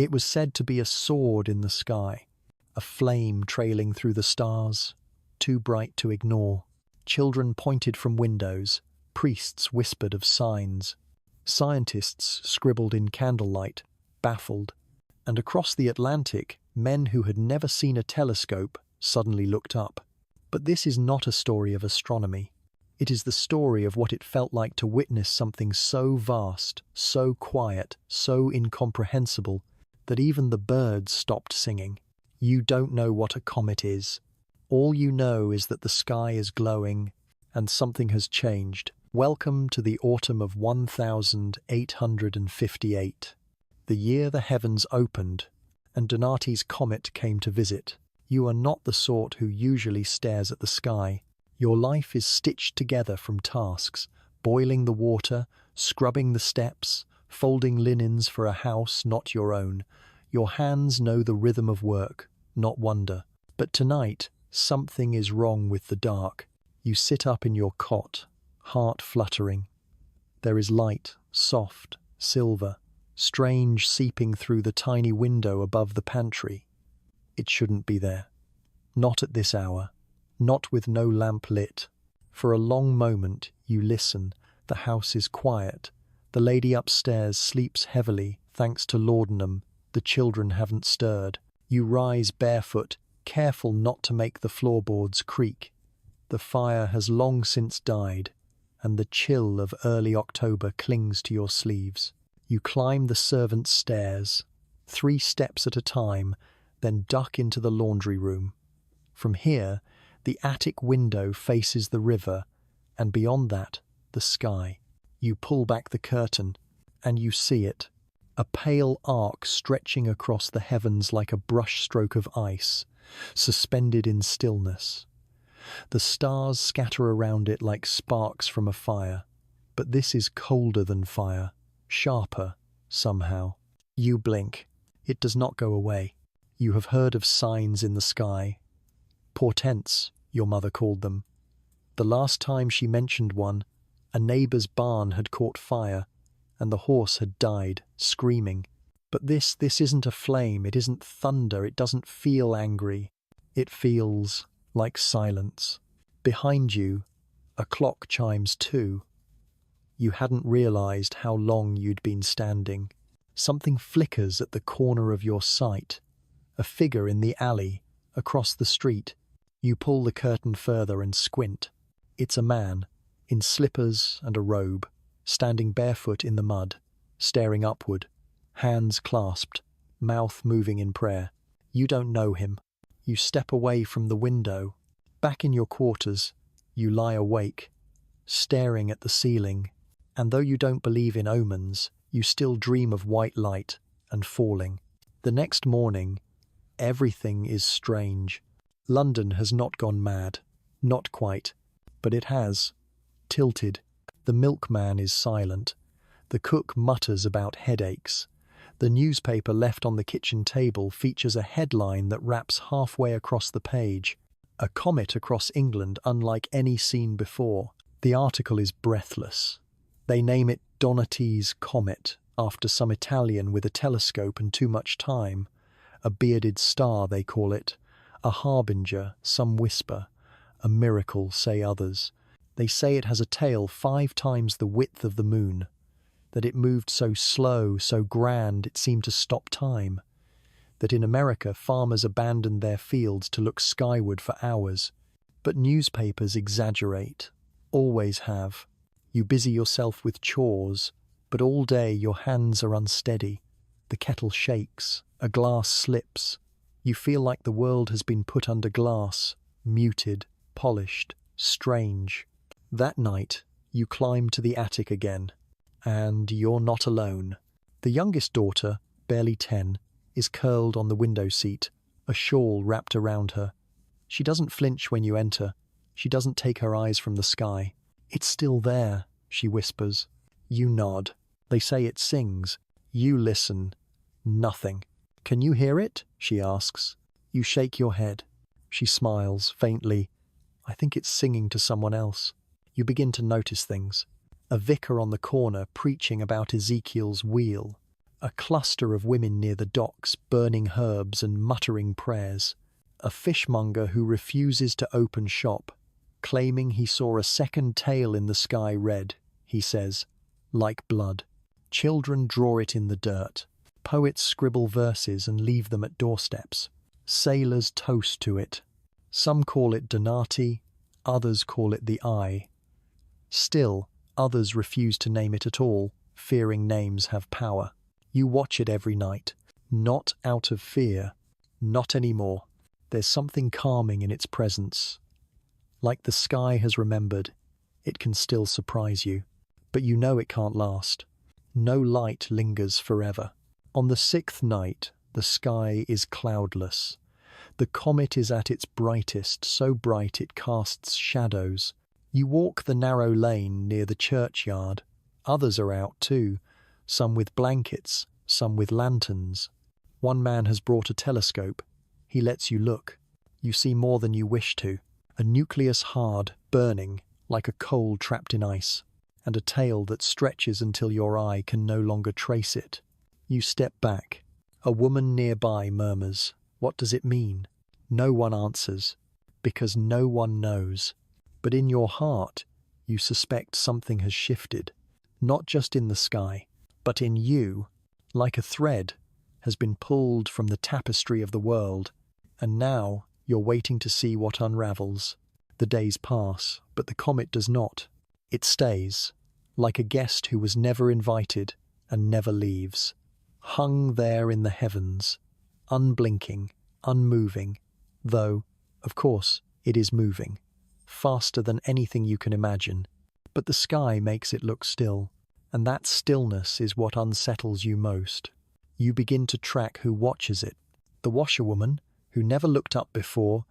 It was said to be a sword in the sky, a flame trailing through the stars, too bright to ignore. Children pointed from windows, priests whispered of signs. Scientists scribbled in candlelight, baffled. And across the Atlantic, men who had never seen a telescope suddenly looked up. But this is not a story of astronomy. It is the story of what it felt like to witness something so vast, so quiet, so incomprehensible, that even the birds stopped singing. You don't know what a comet is. All you know is that the sky is glowing and something has changed. Welcome to the autumn of 1858, the year the heavens opened and Donati's comet came to visit. You are not the sort who usually stares at the sky. Your life is stitched together from tasks, boiling the water, scrubbing the steps, folding linens for a house not your own. Your hands know the rhythm of work, not wonder. But tonight, something is wrong with the dark. You sit up in your cot, heart fluttering. There is light, soft, silver, strange seeping through the tiny window above the pantry. It shouldn't be there. Not at this hour. Not with no lamp lit. For a long moment you listen. The house is quiet. The lady upstairs sleeps heavily, thanks to laudanum. The children haven't stirred. You rise barefoot, careful not to make the floorboards creak. The fire has long since died, and the chill of early October clings to your sleeves. You climb the servants' stairs, 3 steps at a time, then duck into the laundry room. From here, the attic window faces the river, and beyond that, the sky. You pull back the curtain, and you see it. A pale arc stretching across the heavens like a brushstroke of ice, suspended in stillness. The stars scatter around it like sparks from a fire, but this is colder than fire, sharper, somehow. You blink. It does not go away. You have heard of signs in the sky. Portents, your mother called them. The last time she mentioned one, a neighbour's barn had caught fire, and the horse had died, screaming. But this isn't a flame, it isn't thunder, it doesn't feel angry. It feels like silence. Behind you, a clock chimes 2. You hadn't realised how long you'd been standing. Something flickers at the corner of your sight. A figure in the alley, across the street. You pull the curtain further and squint. It's a man, in slippers and a robe, standing barefoot in the mud, staring upward, hands clasped, mouth moving in prayer. You don't know him. You step away from the window. Back in your quarters, you lie awake, staring at the ceiling, and though you don't believe in omens, you still dream of white light and falling. The next morning, everything is strange. London has not gone mad, not quite, but it has. Tilted. The milkman is silent. The cook mutters about headaches. The newspaper left on the kitchen table features a headline that wraps halfway across the page. A comet across England unlike any seen before. The article is breathless. They name it Donati's Comet, after some Italian with a telescope and too much time. A bearded star, they call it. A harbinger, some whisper. A miracle, say others. They say it has a tail 5 times the width of the moon. That it moved so slow, so grand, it seemed to stop time. That in America, farmers abandoned their fields to look skyward for hours. But newspapers exaggerate. Always have. You busy yourself with chores, but all day your hands are unsteady. The kettle shakes. A glass slips. You feel like the world has been put under glass, muted, polished, strange. That night, you climb to the attic again. And you're not alone. The youngest daughter, barely 10, is curled on the window seat, a shawl wrapped around her. She doesn't flinch when you enter. She doesn't take her eyes from the sky. It's still there, she whispers. You nod. They say it sings. You listen. Nothing. Can you hear it? She asks. You shake your head. She smiles, faintly. I think it's singing to someone else. You begin to notice things. A vicar on the corner preaching about Ezekiel's wheel. A cluster of women near the docks burning herbs and muttering prayers. A fishmonger who refuses to open shop, claiming he saw a second tail in the sky red, he says, like blood. Children draw it in the dirt. Poets scribble verses and leave them at doorsteps. Sailors toast to it. Some call it Donati, others call it the Eye. Still, others refuse to name it at all, fearing names have power. You watch it every night. Not out of fear. Not anymore. There's something calming in its presence. Like the sky has remembered, it can still surprise you. But you know it can't last. No light lingers forever. On the sixth night, the sky is cloudless. The comet is at its brightest, so bright it casts shadows. You walk the narrow lane near the churchyard. Others are out too, some with blankets, some with lanterns. One man has brought a telescope. He lets you look. You see more than you wish to. A nucleus hard, burning, like a coal trapped in ice, and a tail that stretches until your eye can no longer trace it. You step back. A woman nearby murmurs, "What does it mean?" No one answers, because no one knows. But in your heart, you suspect something has shifted, not just in the sky, but in you, like a thread, has been pulled from the tapestry of the world, and now you're waiting to see what unravels. The days pass, but the comet does not. It stays, like a guest who was never invited and never leaves, hung there in the heavens, unblinking, unmoving, though, of course, it is moving, faster than anything you can imagine. But the sky makes it look still, and that stillness is what unsettles you most. You begin to track who watches it. The washerwoman, who never looked up before,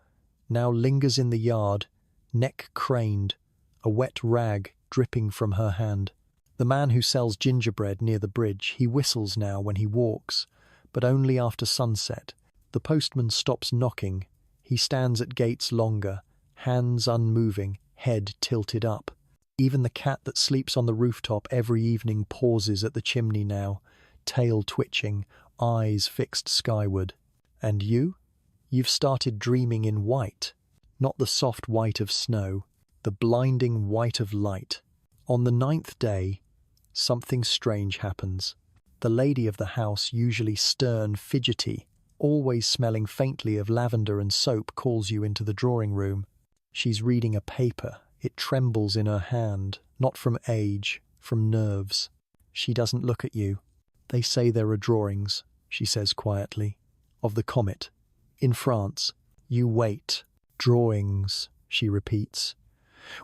now lingers in the yard, neck craned, a wet rag dripping from her hand. The man who sells gingerbread near the bridge, he whistles now when he walks, but only after sunset. The postman stops knocking. He stands at gates longer, hands unmoving, head tilted up. Even the cat that sleeps on the rooftop every evening pauses at the chimney now, tail twitching, eyes fixed skyward. And you? You've started dreaming in white, not the soft white of snow, the blinding white of light. On the ninth day, something strange happens. The lady of the house, usually stern, fidgety, always smelling faintly of lavender and soap, calls you into the drawing room. She's reading a paper. It trembles in her hand, not from age, from nerves. She doesn't look at you. They say there are drawings, she says quietly, of the comet. In France. You wait. Drawings, she repeats,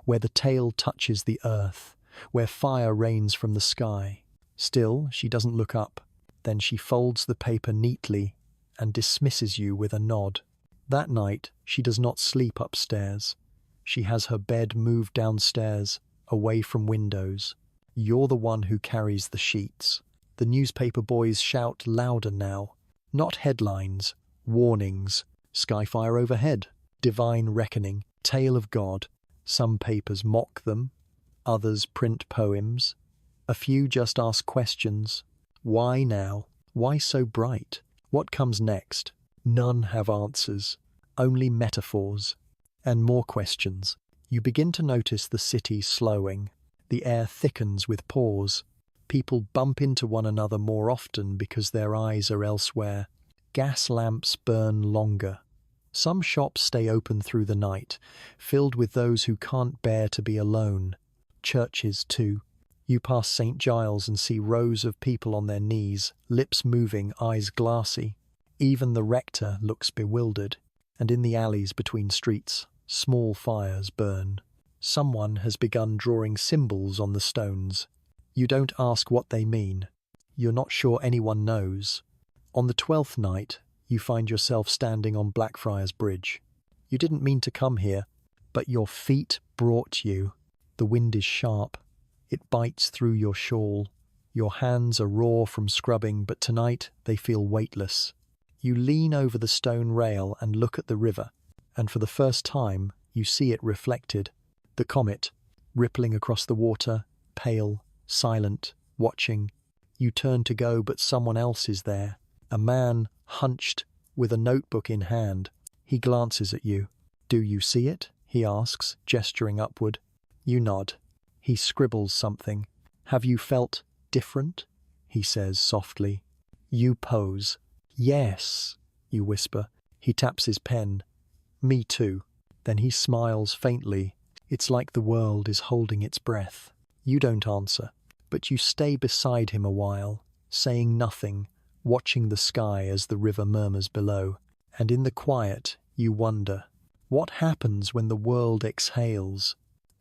where the tail touches the earth, where fire rains from the sky. Still, she doesn't look up. Then she folds the paper neatly and dismisses you with a nod. That night, she does not sleep upstairs. She has her bed moved downstairs, away from windows. You're the one who carries the sheets. The newspaper boys shout louder now. Not headlines, warnings, skyfire overhead, divine reckoning, tale of God. Some papers mock them, others print poems. A few just ask questions. Why now? Why so bright? What comes next? None have answers, only metaphors. And more questions. You begin to notice the city slowing. The air thickens with pause. People bump into one another more often because their eyes are elsewhere. Gas lamps burn longer. Some shops stay open through the night, filled with those who can't bear to be alone. Churches, too. You pass St. Giles and see rows of people on their knees, lips moving, eyes glassy. Even the rector looks bewildered. And in the alleys between streets, small fires burn. Someone has begun drawing symbols on the stones. You don't ask what they mean. You're not sure anyone knows. On the 12th night, you find yourself standing on Blackfriars Bridge. You didn't mean to come here, but your feet brought you. The wind is sharp. It bites through your shawl. Your hands are raw from scrubbing, but tonight they feel weightless. You lean over the stone rail and look at the river, and for the first time you see it reflected. The comet, rippling across the water, pale, silent, watching. You turn to go, but someone else is there. A man, hunched, with a notebook in hand. He glances at you. "Do you see it?" he asks, gesturing upward. You nod. He scribbles something. "Have you felt different?" he says softly. You pose. "Yes," you whisper. He taps his pen. "Me too." Then he smiles faintly. It's like the world is holding its breath. You don't answer, but you stay beside him a while, saying nothing, watching the sky as the river murmurs below. And in the quiet, you wonder, what happens when the world exhales?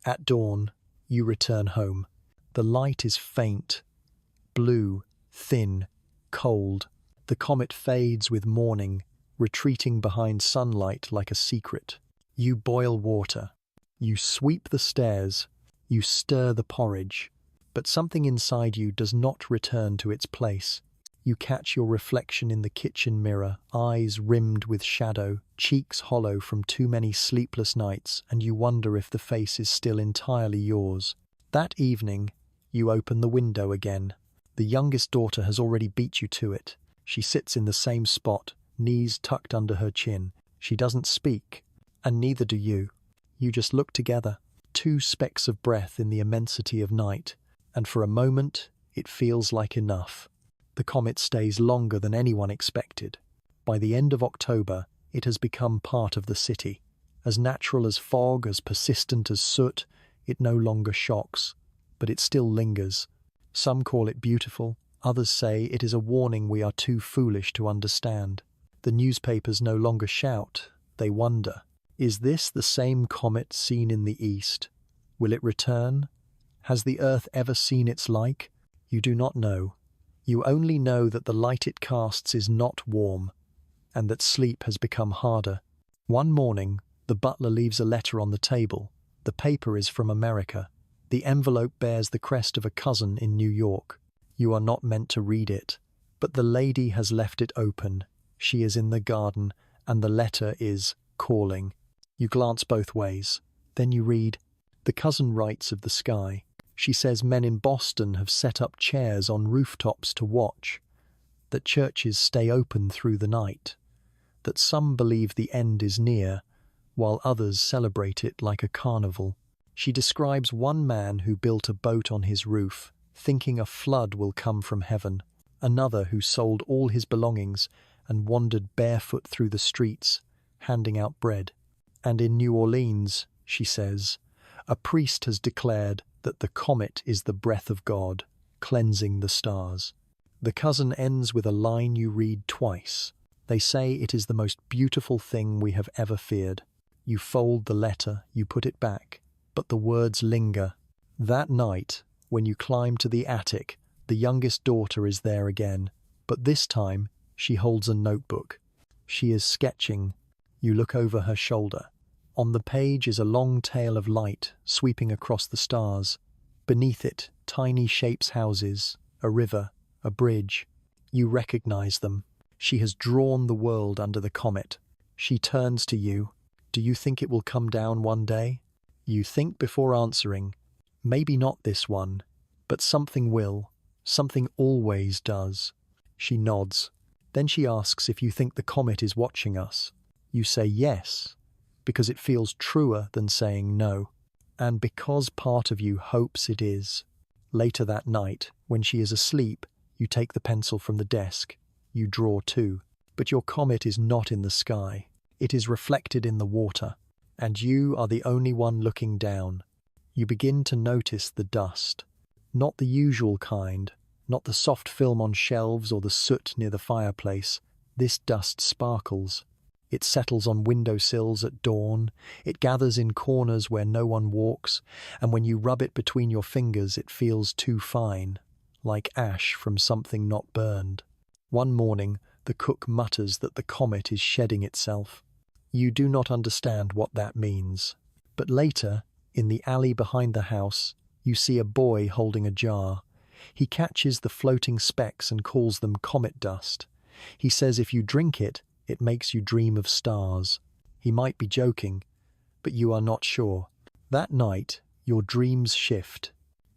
At dawn, you return home. The light is faint, blue, thin, cold. The comet fades with morning, retreating behind sunlight like a secret. You boil water. You sweep the stairs. You stir the porridge. But something inside you does not return to its place. You catch your reflection in the kitchen mirror, eyes rimmed with shadow, cheeks hollow from too many sleepless nights, and you wonder if the face is still entirely yours. That evening, you open the window again. The youngest daughter has already beat you to it. She sits in the same spot, knees tucked under her chin. She doesn't speak, and neither do you. You just look together, two specks of breath in the immensity of night, and for a moment, it feels like enough. The comet stays longer than anyone expected. By the end of October, it has become part of the city. As natural as fog, as persistent as soot, it no longer shocks, but it still lingers. Some call it beautiful, others say it is a warning we are too foolish to understand. The newspapers no longer shout, they wonder. Is this the same comet seen in the east? Will it return? Has the Earth ever seen its like? You do not know. You only know that the light it casts is not warm, and that sleep has become harder. One morning, the butler leaves a letter on the table. The paper is from America. The envelope bears the crest of a cousin in New York. You are not meant to read it, but the lady has left it open. She is in the garden, and the letter is calling. You glance both ways. Then you read, "The cousin writes of the sky. She says men in Boston have set up chairs on rooftops to watch, that churches stay open through the night, that some believe the end is near, while others celebrate it like a carnival." She describes one man who built a boat on his roof, thinking a flood will come from heaven, another who sold all his belongings and wandered barefoot through the streets, handing out bread. And in New Orleans, she says, a priest has declared that the comet is the breath of God, cleansing the stars. The cousin ends with a line you read twice. They say it is the most beautiful thing we have ever feared. You fold the letter, you put it back, but the words linger. That night, when you climb to the attic, the youngest daughter is there again, but this time she holds a notebook. She is sketching. You look over her shoulder. On the page is a long tail of light sweeping across the stars. Beneath it, tiny shapes houses, a river, a bridge. You recognize them. She has drawn the world under the comet. She turns to you. Do you think it will come down one day? You think before answering. Maybe not this one, but something will. Something always does. She nods. Then she asks if you think the comet is watching us. You say yes, because it feels truer than saying no, and because part of you hopes it is. Later that night, when she is asleep, you take the pencil from the desk. You draw too, but your comet is not in the sky. It is reflected in the water, and you are the only one looking down. You begin to notice the dust. Not the usual kind, not the soft film on shelves or the soot near the fireplace. This dust sparkles. It settles on windowsills at dawn. It gathers in corners where no one walks, and when you rub it between your fingers, it feels too fine, like ash from something not burned. One morning, the cook mutters that the comet is shedding itself. You do not understand what that means. But later, in the alley behind the house, you see a boy holding a jar. He catches the floating specks and calls them comet dust. He says if you drink it, it makes you dream of stars. He might be joking, but you are not sure. That night, your dreams shift.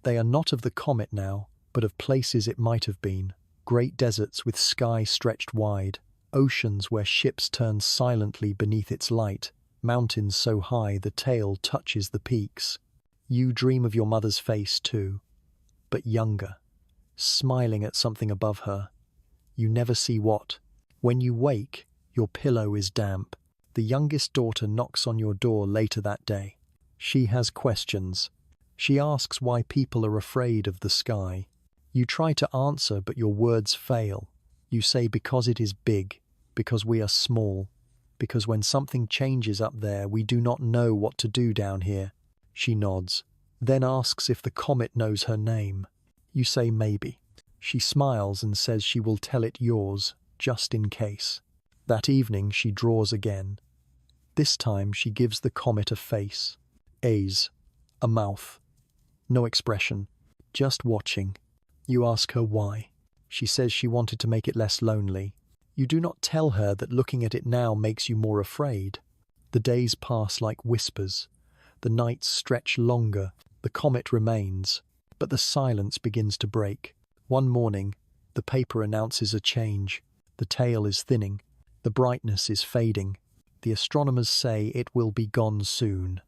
They are not of the comet now, but of places it might have been. Great deserts with sky stretched wide, oceans where ships turn silently beneath its light, mountains so high the tail touches the peaks. You dream of your mother's face too, but younger, smiling at something above her. You never see what. When you wake, your pillow is damp. The youngest daughter knocks on your door later that day. She has questions. She asks why people are afraid of the sky. You try to answer, but your words fail. You say because it is big, because we are small, because when something changes up there, we do not know what to do down here. She nods, then asks if the comet knows her name. You say maybe. She smiles and says she will tell it yours, just in case. That evening she draws again. This time she gives the comet a face. Eyes. A mouth. No expression. Just watching. You ask her why. She says she wanted to make it less lonely. You do not tell her that looking at it now makes you more afraid. The days pass like whispers. The nights stretch longer. The comet remains. But the silence begins to break. One morning, the paper announces a change. The tail is thinning. The brightness is fading. The astronomers say it will be gone soon.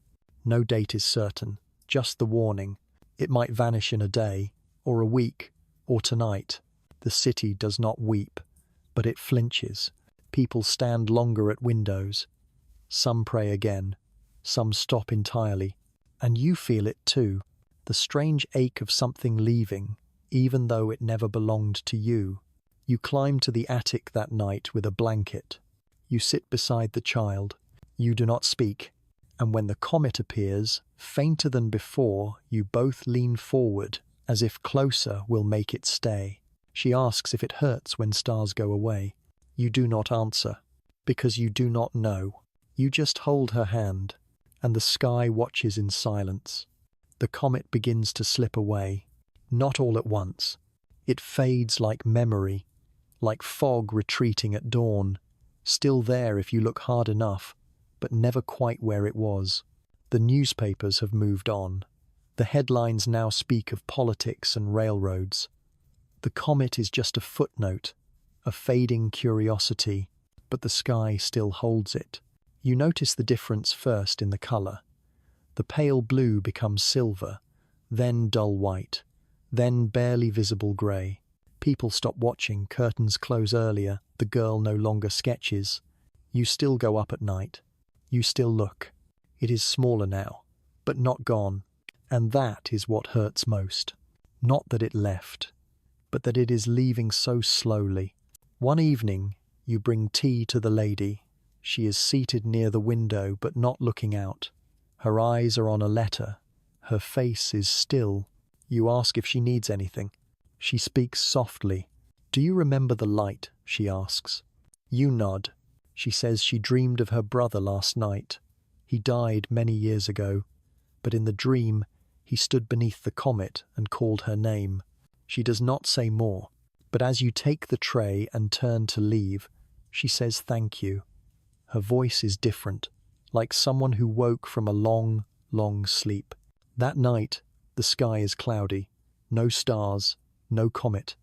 No date is certain, just the warning. It might vanish in a day, or a week, or tonight. The city does not weep, but it flinches. People stand longer at windows. Some pray again. Some stop entirely. And you feel it too, the strange ache of something leaving, even though it never belonged to you. You climb to the attic that night with a blanket. You sit beside the child. You do not speak. And when the comet appears, fainter than before, you both lean forward, as if closer will make it stay. She asks if it hurts when stars go away. You do not answer, because you do not know. You just hold her hand, and the sky watches in silence. The comet begins to slip away, not all at once. It fades like memory, like fog retreating at dawn, still there if you look hard enough, but never quite where it was. The newspapers have moved on. The headlines now speak of politics and railroads. The comet is just a footnote, a fading curiosity, but the sky still holds it. You notice the difference first in the color. The pale blue becomes silver, then dull white, then barely visible grey. People stop watching, curtains close earlier, the girl no longer sketches. You still go up at night. You still look. It is smaller now, but not gone. And that is what hurts most. Not that it left, but that it is leaving so slowly. One evening, you bring tea to the lady. She is seated near the window, but not looking out. Her eyes are on a letter. Her face is still. You ask if she needs anything. She speaks softly. Do you remember the light? She asks. You nod. She says she dreamed of her brother last night. He died many years ago, but in the dream, he stood beneath the comet and called her name. She does not say more, but as you take the tray and turn to leave, she says thank you. Her voice is different, like someone who woke from a long, long sleep. That night, the sky is cloudy. No stars, no comet.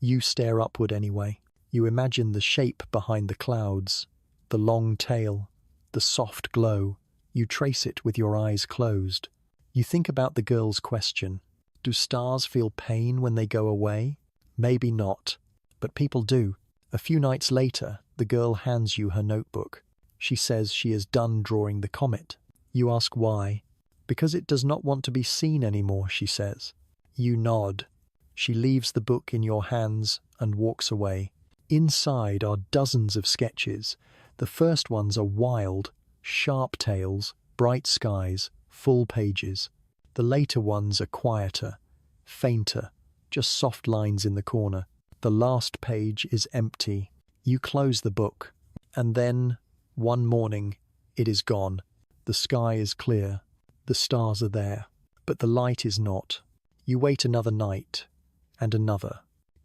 You stare upward anyway. You imagine the shape behind the clouds, the long tail, the soft glow. You trace it with your eyes closed. You think about the girl's question. Do stars feel pain when they go away? Maybe not, but people do. A few nights later, the girl hands you her notebook. She says she is done drawing the comet. You ask why. Because it does not want to be seen anymore, she says. You nod. She leaves the book in your hands and walks away. Inside are dozens of sketches. The first ones are wild, sharp tails, bright skies, full pages. The later ones are quieter, fainter, just soft lines in the corner. The last page is empty. You close the book, and then, one morning, it is gone. The sky is clear. The stars are there, but the light is not. You wait another night, and another,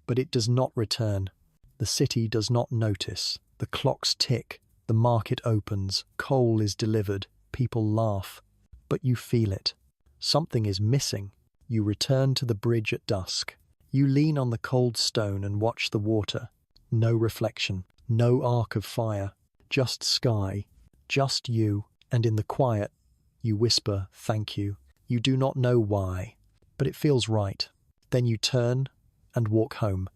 but it does not return. The city does not notice. The clocks tick. The market opens. Coal is delivered. People laugh. But you feel it. Something is missing. You return to the bridge at dusk. You lean on the cold stone and watch the water. No reflection, no arc of fire, just sky, just you, and in the quiet, you whisper, "Thank you." You do not know why, but it feels right. Then you turn and walk home.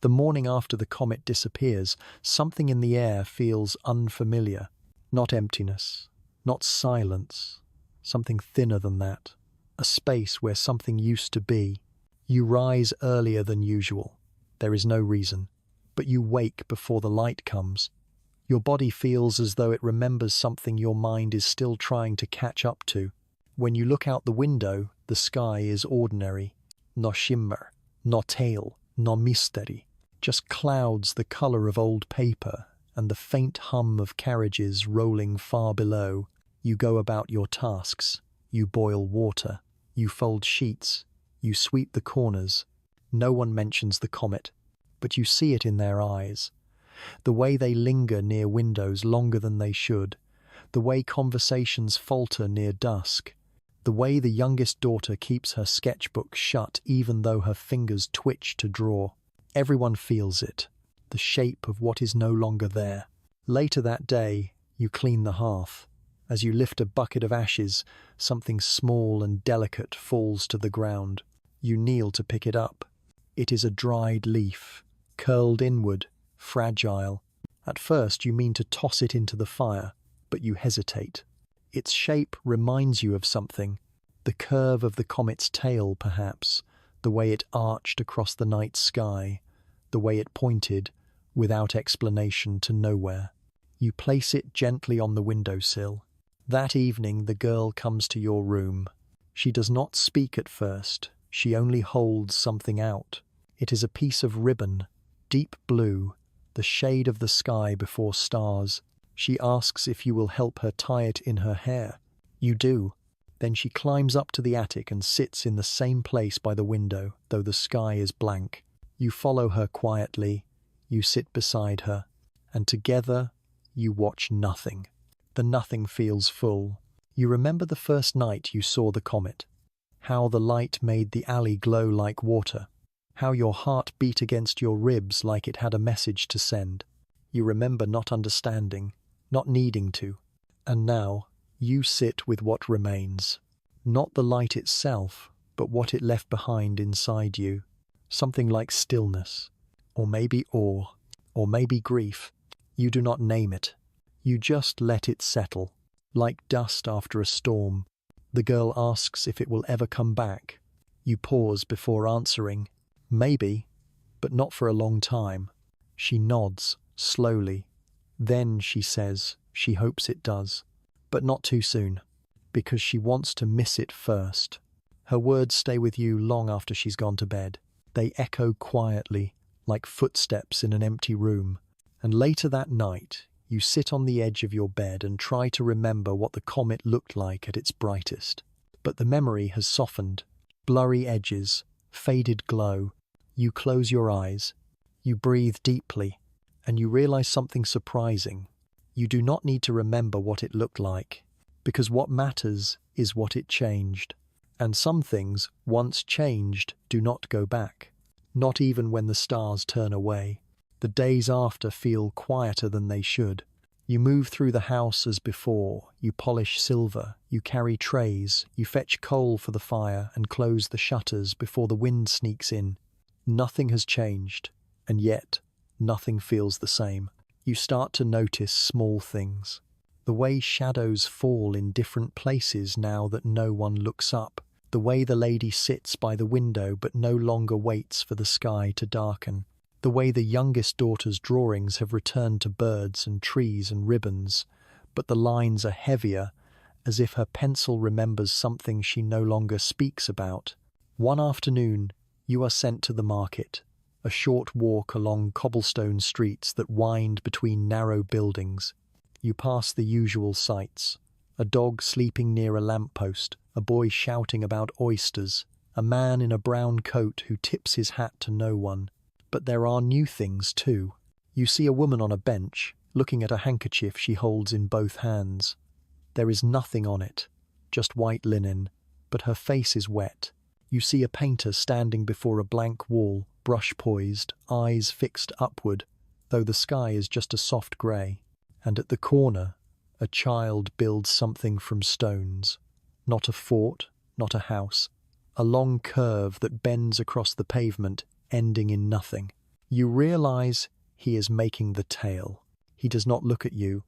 The morning after the comet disappears, something in the air feels unfamiliar. Not emptiness, not silence, something thinner than that. A space where something used to be. You rise earlier than usual. There is no reason, but you wake before the light comes. Your body feels as though it remembers something your mind is still trying to catch up to. When you look out the window, the sky is ordinary. No shimmer, no tail, no mystery. Just clouds the colour of old paper and the faint hum of carriages rolling far below. You go about your tasks. You boil water. You fold sheets. You sweep the corners. No one mentions the comet, but you see it in their eyes. The way they linger near windows longer than they should. The way conversations falter near dusk. The way the youngest daughter keeps her sketchbook shut even though her fingers twitch to draw. Everyone feels it, the shape of what is no longer there. Later that day, you clean the hearth. As you lift a bucket of ashes, something small and delicate falls to the ground. You kneel to pick it up. It is a dried leaf, curled inward, fragile. At first you mean to toss it into the fire, but you hesitate. Its shape reminds you of something. The curve of the comet's tail, perhaps. The way it arched across the night sky. The way it pointed, without explanation, to nowhere. You place it gently on the windowsill. That evening the girl comes to your room. She does not speak at first. She only holds something out. It is a piece of ribbon, deep blue, the shade of the sky before stars. She asks if you will help her tie it in her hair. You do. Then she climbs up to the attic and sits in the same place by the window, though the sky is blank. You follow her quietly. You sit beside her. And together, you watch nothing. The nothing feels full. You remember the first night you saw the comet. How the light made the alley glow like water. How your heart beat against your ribs like it had a message to send. You remember not understanding, not needing to. And now, you sit with what remains. Not the light itself, but what it left behind inside you. Something like stillness, or maybe awe, or maybe grief. You do not name it. You just let it settle, like dust after a storm. The girl asks if it will ever come back. You pause before answering. Maybe, but not for a long time. She nods, slowly. Then she says she hopes it does. But not too soon, because she wants to miss it first. Her words stay with you long after she's gone to bed. They echo quietly, like footsteps in an empty room. And later that night, you sit on the edge of your bed and try to remember what the comet looked like at its brightest. But the memory has softened. Blurry edges, faded glow. You close your eyes. You breathe deeply, and you realize something surprising. You do not need to remember what it looked like, because what matters is what it changed. And some things, once changed, do not go back. Not even when the stars turn away. The days after feel quieter than they should. You move through the house as before. You polish silver. You carry trays. You fetch coal for the fire and close the shutters before the wind sneaks in. Nothing has changed, and yet nothing feels the same. You start to notice small things. The way shadows fall in different places now that no one looks up. The way the lady sits by the window but no longer waits for the sky to darken. The way the youngest daughter's drawings have returned to birds and trees and ribbons, but the lines are heavier, as if her pencil remembers something she no longer speaks about. One afternoon, you are sent to the market, a short walk along cobblestone streets that wind between narrow buildings. You pass the usual sights. A dog sleeping near a lamppost, a boy shouting about oysters, a man in a brown coat who tips his hat to no one. But there are new things too. You see a woman on a bench, looking at a handkerchief she holds in both hands. There is nothing on it, just white linen, but her face is wet. You see a painter standing before a blank wall, brush poised, eyes fixed upward, though the sky is just a soft grey. And at the corner, a child builds something from stones. Not a fort, not a house. A long curve that bends across the pavement, ending in nothing. You realize he is making the tale. He does not look at you,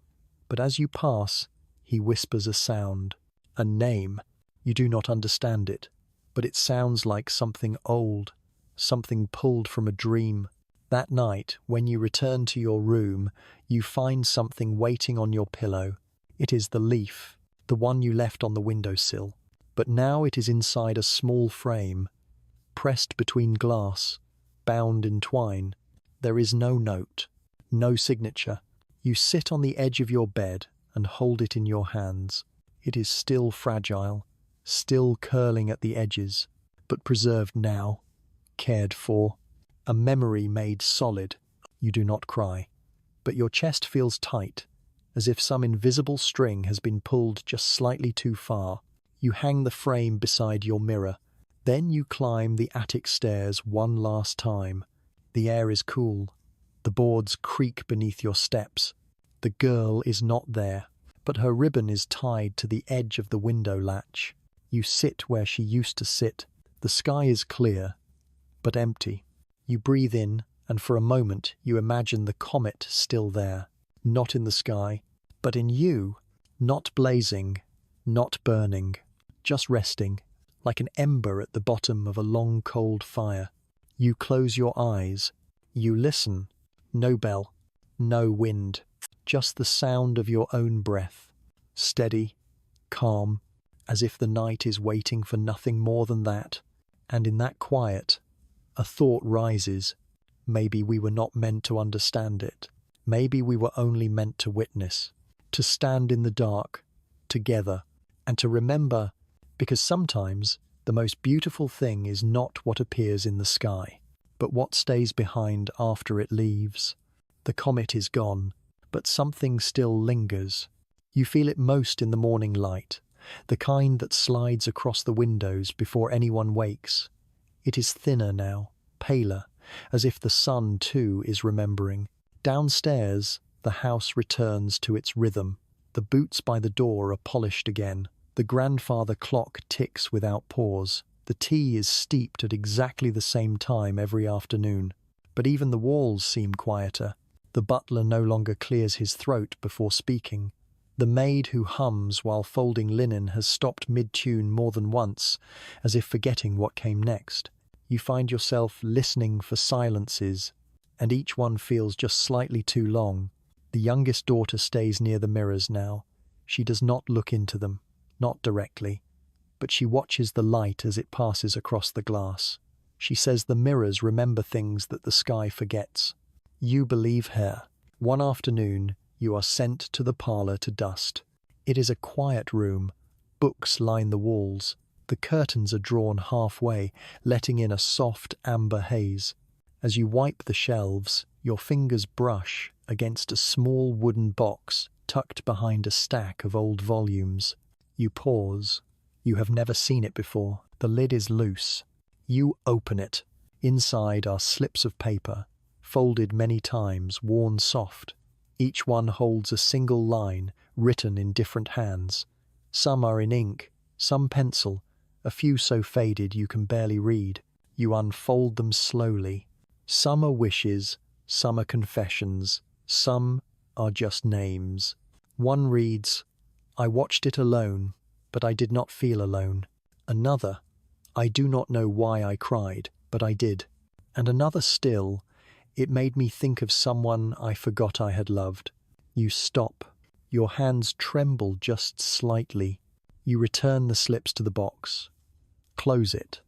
but as you pass, he whispers a sound, a name. You do not understand it, but it sounds like something old, something pulled from a dream. That night, when you return to your room, you find something waiting on your pillow. It is the leaf, the one you left on the windowsill, but now it is inside a small frame, pressed between glass, bound in twine. There is no note, no signature. You sit on the edge of your bed and hold it in your hands. It is still fragile, still curling at the edges, but preserved now, cared for. A memory made solid. You do not cry, but your chest feels tight, as if some invisible string has been pulled just slightly too far. You hang the frame beside your mirror. Then you climb the attic stairs one last time. The air is cool. The boards creak beneath your steps. The girl is not there, but her ribbon is tied to the edge of the window latch. You sit where she used to sit. The sky is clear, but empty. You breathe in, and for a moment you imagine the comet still there, not in the sky, but in you, not blazing, not burning, just resting, like an ember at the bottom of a long cold fire. You close your eyes. You listen. No bell, no wind, just the sound of your own breath, steady, calm, as if the night is waiting for nothing more than that. And in that quiet, a thought rises. Maybe we were not meant to understand it. Maybe we were only meant to witness, to stand in the dark, together, and to remember, because sometimes the most beautiful thing is not what appears in the sky, but what stays behind after it leaves. The comet is gone, but something still lingers. You feel it most in the morning light, the kind that slides across the windows before anyone wakes. It is thinner now, paler, as if the sun too is remembering. Downstairs, the house returns to its rhythm. The boots by the door are polished again. The grandfather clock ticks without pause. The tea is steeped at exactly the same time every afternoon. But even the walls seem quieter. The butler no longer clears his throat before speaking. The maid who hums while folding linen has stopped mid-tune more than once, as if forgetting what came next. You find yourself listening for silences, and each one feels just slightly too long. The youngest daughter stays near the mirrors now. She does not look into them, not directly, but she watches the light as it passes across the glass. She says the mirrors remember things that the sky forgets. You believe her. One afternoon, you are sent to the parlour to dust. It is a quiet room. Books line the walls. The curtains are drawn halfway, letting in a soft amber haze. As you wipe the shelves, your fingers brush against a small wooden box tucked behind a stack of old volumes. You pause. You have never seen it before. The lid is loose. You open it. Inside are slips of paper, folded many times, worn soft. Each one holds a single line, written in different hands. Some are in ink, some pencil, a few so faded you can barely read. You unfold them slowly. Some are wishes, some are confessions, some are just names. One reads, "I watched it alone, but I did not feel alone." Another, "I do not know why I cried, but I did." And another still, "It made me think of someone I forgot I had loved." You stop. Your hands tremble just slightly. You return the slips to the box. Close it.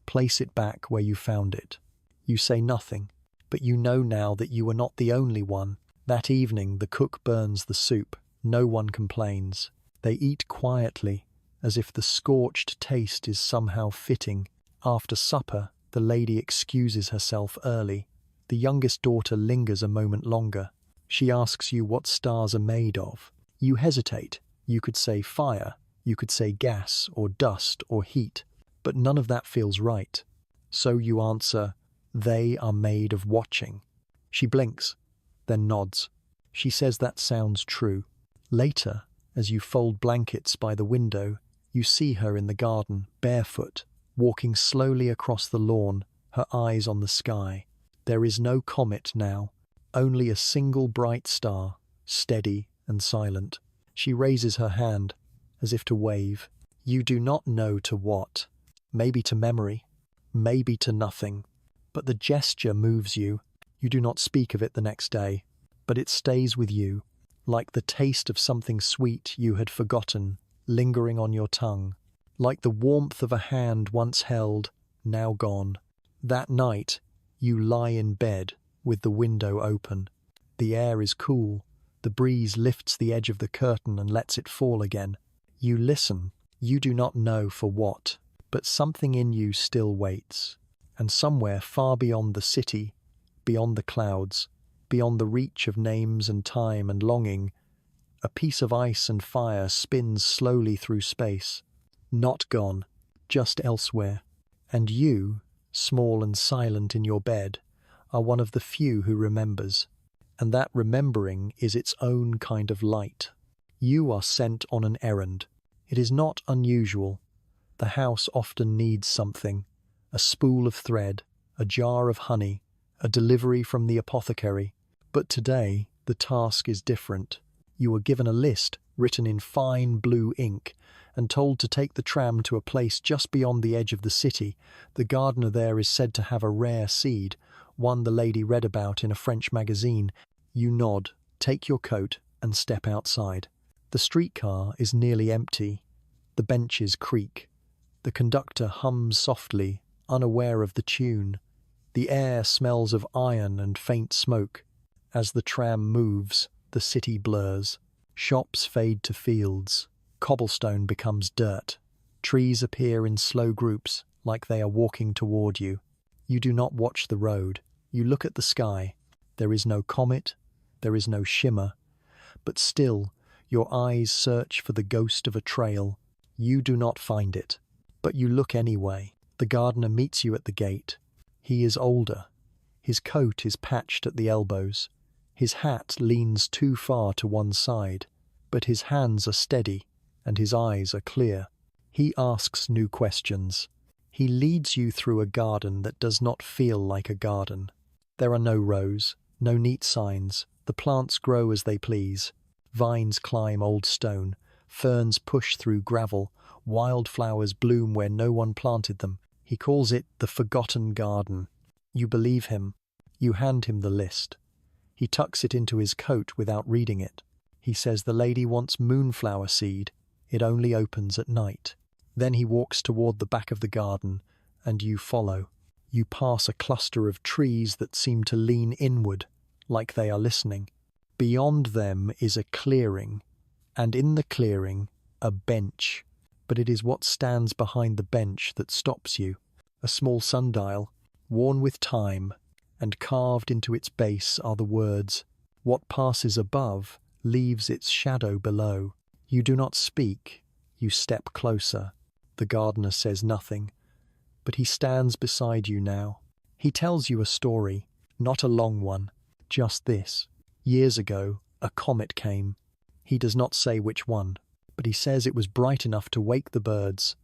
Place it back where you found it. You say nothing, but you know now that you were not the only one. That evening the cook burns the soup. No one complains. They eat quietly, as if the scorched taste is somehow fitting. After supper, the lady excuses herself early. The youngest daughter lingers a moment longer. She asks you what stars are made of. You hesitate. You could say fire. You could say gas or dust or heat. But none of that feels right. So you answer, "They are made of watching." She blinks, then nods. She says that sounds true. Later, as you fold blankets by the window, you see her in the garden, barefoot, walking slowly across the lawn, her eyes on the sky. There is no comet now, only a single bright star, steady and silent. She raises her hand, as if to wave. You do not know to what. Maybe to memory, maybe to nothing. But the gesture moves you. You do not speak of it the next day, but it stays with you, like the taste of something sweet you had forgotten, lingering on your tongue, like the warmth of a hand once held, now gone. That night, you lie in bed with the window open. The air is cool. The breeze lifts the edge of the curtain and lets it fall again. You listen. You do not know for what, but something in you still waits. And somewhere far beyond the city, beyond the clouds, beyond the reach of names and time and longing, a piece of ice and fire spins slowly through space. Not gone, just elsewhere. And you, small and silent in your bed, are one of the few who remembers. And that remembering is its own kind of light. You are sent on an errand. It is not unusual. The house often needs something: a spool of thread, a jar of honey, a delivery from the apothecary. But today, the task is different. You are given a list written in fine blue ink and told to take the tram to a place just beyond the edge of the city. The gardener there is said to have a rare seed, one the lady read about in a French magazine. You nod, take your coat, and step outside. The streetcar is nearly empty. The benches creak. The conductor hums softly, unaware of the tune. The air smells of iron and faint smoke. As the tram moves, the city blurs. Shops fade to fields. Cobblestone becomes dirt. Trees appear in slow groups, like they are walking toward you. You do not watch the road. You look at the sky. There is no comet. There is no shimmer. But still, your eyes search for the ghost of a trail. You do not find it. But you look anyway. The gardener meets you at the gate. He is older. His coat is patched at the elbows. His hat leans too far to one side, but his hands are steady and his eyes are clear. He asks new questions. He leads you through a garden that does not feel like a garden. There are no rows, no neat signs. The plants grow as they please. Vines climb old stone. Ferns push through gravel. Wildflowers bloom where no one planted them. He calls it the forgotten garden. You believe him. You hand him the list. He tucks it into his coat without reading it. He says the lady wants moonflower seed. It only opens at night. Then he walks toward the back of the garden, and you follow. You pass a cluster of trees that seem to lean inward, like they are listening. Beyond them is a clearing, and in the clearing, a bench. But it is what stands behind the bench that stops you. A small sundial, worn with time, and carved into its base are the words, "What passes above leaves its shadow below." You do not speak. You step closer. The gardener says nothing, but he stands beside you now. He tells you a story, not a long one, just this. Years ago, a comet came. He does not say which one, but he says it was bright enough to wake the birds,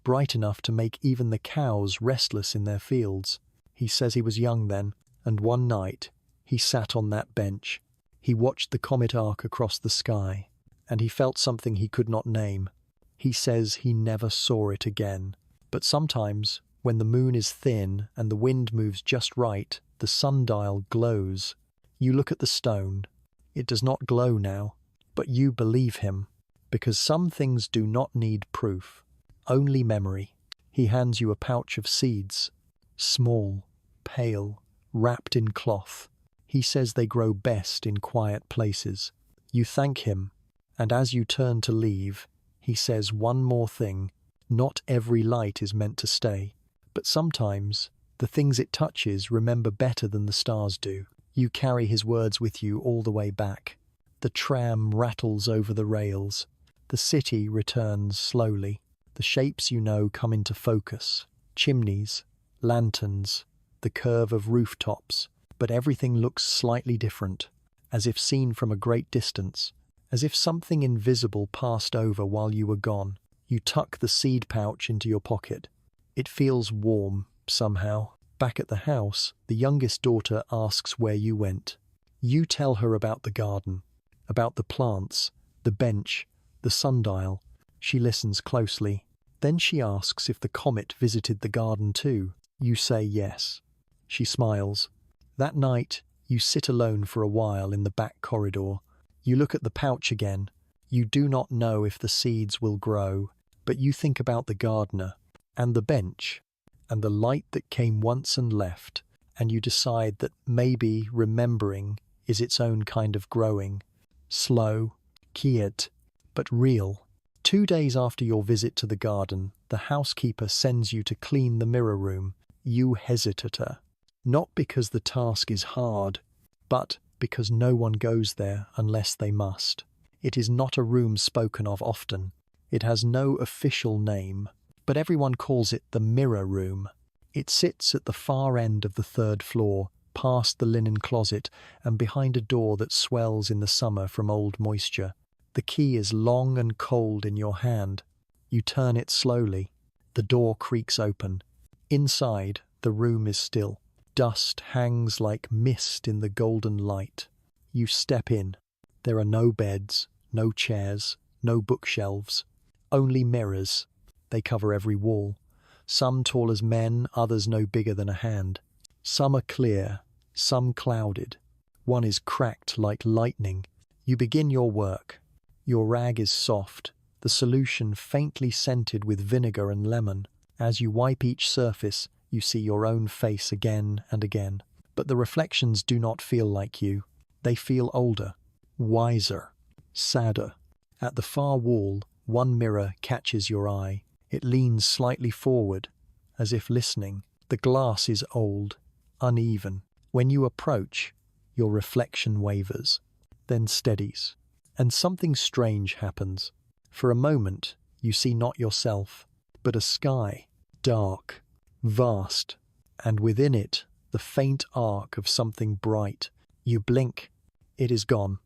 bright enough to make even the cows restless in their fields. He says he was young then, and one night he sat on that bench. He watched the comet arc across the sky, and he felt something he could not name. He says he never saw it again. But sometimes, when the moon is thin and the wind moves just right, the sundial glows. You look at the stone. It does not glow now, but you believe him, because some things do not need proof, only memory. He hands you a pouch of seeds, small, pale, wrapped in cloth. He says they grow best in quiet places. You thank him, and as you turn to leave, he says one more thing. Not every light is meant to stay, but sometimes the things it touches remember better than the stars do. You carry his words with you all the way back. The tram rattles over the rails. The city returns slowly. The shapes you know come into focus. Chimneys, lanterns, the curve of rooftops, but everything looks slightly different, as if seen from a great distance, as if something invisible passed over while you were gone. You tuck the seed pouch into your pocket. It feels warm, somehow. Back at the house, the youngest daughter asks where you went. You tell her about the garden, about the plants, the bench, the sundial. She listens closely. Then she asks if the comet visited the garden too. You say yes. She smiles. That night, you sit alone for a while in the back corridor. You look at the pouch again. You do not know if the seeds will grow, but you think about the gardener, and the bench, and the light that came once and left, and you decide that maybe remembering is its own kind of growing. Slow, quiet, but real. 2 days after your visit to the garden, the housekeeper sends you to clean the mirror room. You hesitate, not because the task is hard, but because no one goes there unless they must. It is not a room spoken of often. It has no official name, but everyone calls it the mirror room. It sits at the far end of the 3rd floor, past the linen closet and behind a door that swells in the summer from old moisture. The key is long and cold in your hand. You turn it slowly. The door creaks open. Inside, the room is still. Dust hangs like mist in the golden light. You step in. There are no beds, no chairs, no bookshelves. Only mirrors. They cover every wall. Some tall as men, others no bigger than a hand. Some are clear, some clouded. One is cracked like lightning. You begin your work. Your rag is soft, the solution faintly scented with vinegar and lemon. As you wipe each surface, you see your own face again and again. But the reflections do not feel like you. They feel older, wiser, sadder. At the far wall, one mirror catches your eye. It leans slightly forward, as if listening. The glass is old, uneven. When you approach, your reflection wavers, then steadies. And something strange happens. For a moment, you see not yourself, but a sky, dark, vast, and within it, the faint arc of something bright. You blink. It is gone.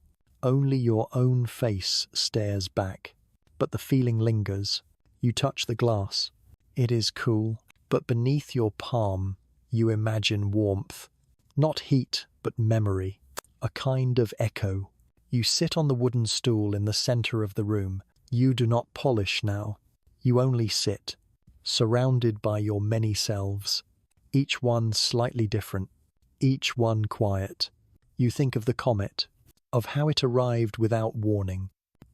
Only your own face stares back. But the feeling lingers. You touch the glass. It is cool, but beneath your palm, you imagine warmth. Not heat, but memory. A kind of echo. You sit on the wooden stool in the center of the room. You do not polish now. You only sit, surrounded by your many selves, each one slightly different, each one quiet. You think of the comet, of how it arrived without warning,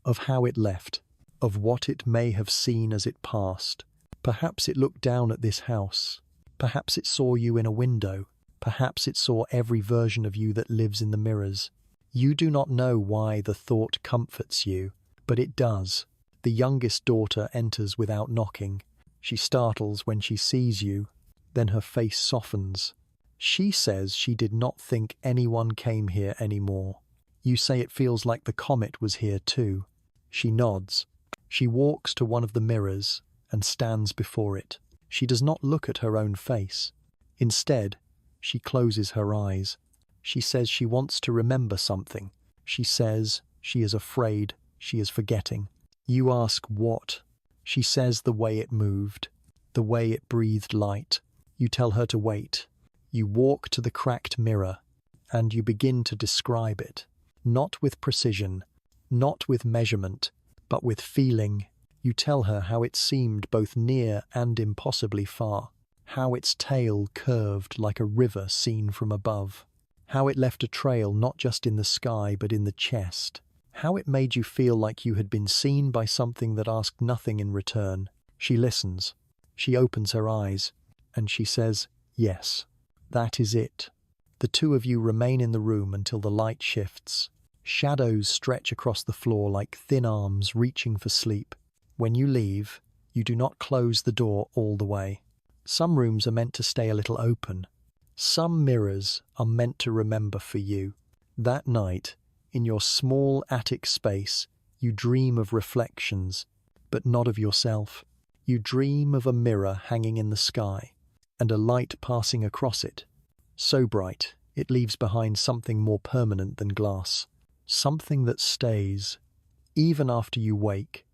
of how it left, of what it may have seen as it passed. Perhaps it looked down at this house. Perhaps it saw you in a window. Perhaps it saw every version of you that lives in the mirrors. You do not know why the thought comforts you, but it does. The youngest daughter enters without knocking. She startles when she sees you, then her face softens. She says she did not think anyone came here anymore. You say it feels like the comet was here too. She nods. She walks to one of the mirrors and stands before it. She does not look at her own face. Instead, she closes her eyes. She says she wants to remember something. She says she is afraid she is forgetting. You ask what? She says the way it moved, the way it breathed light. You tell her to wait. You walk to the cracked mirror, and you begin to describe it. Not with precision, not with measurement, but with feeling. You tell her how it seemed both near and impossibly far, how its tail curved like a river seen from above, how it left a trail not just in the sky but in the chest, how it made you feel like you had been seen by something that asked nothing in return. She listens. She opens her eyes, and she says, "Yes, that is it." The two of you remain in the room until the light shifts. Shadows stretch across the floor like thin arms reaching for sleep. When you leave, you do not close the door all the way. Some rooms are meant to stay a little open. Some mirrors are meant to remember for you. That night, in your small attic space, you dream of reflections, but not of yourself. You dream of a mirror hanging in the sky, and a light passing across it. So bright, it leaves behind something more permanent than glass. Something that stays, even after you wake.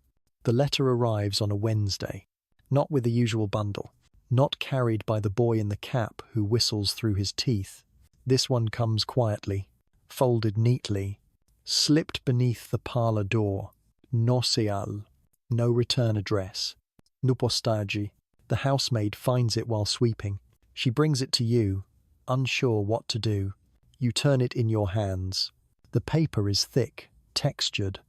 The letter arrives on a Wednesday, not with the usual bundle, not carried by the boy in the cap who whistles through his teeth. This one comes quietly, folded neatly, slipped beneath the parlor door. No seal, no return address. No postage. The housemaid finds it while sweeping. She brings it to you, unsure what to do. You turn it in your hands. The paper is thick, textured,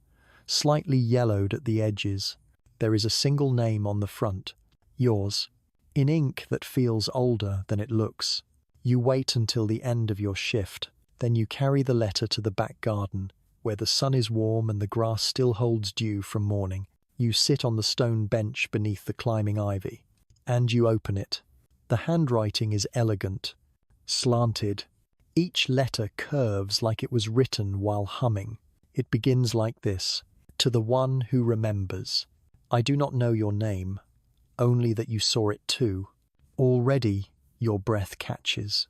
slightly yellowed at the edges. There is a single name on the front, yours, in ink that feels older than it looks. You wait until the end of your shift, then you carry the letter to the back garden, where the sun is warm and the grass still holds dew from morning. You sit on the stone bench beneath the climbing ivy, and you open it. The handwriting is elegant, slanted. Each letter curves like it was written while humming. It begins like this: to the one who remembers. I do not know your name, only that you saw it too. Already your breath catches.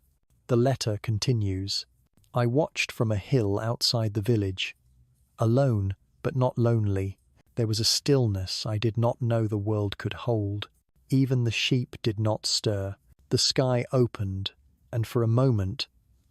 The letter continues. I watched from a hill outside the village. Alone, but not lonely. There was a stillness I did not know the world could hold. Even the sheep did not stir. The sky opened, and for a moment,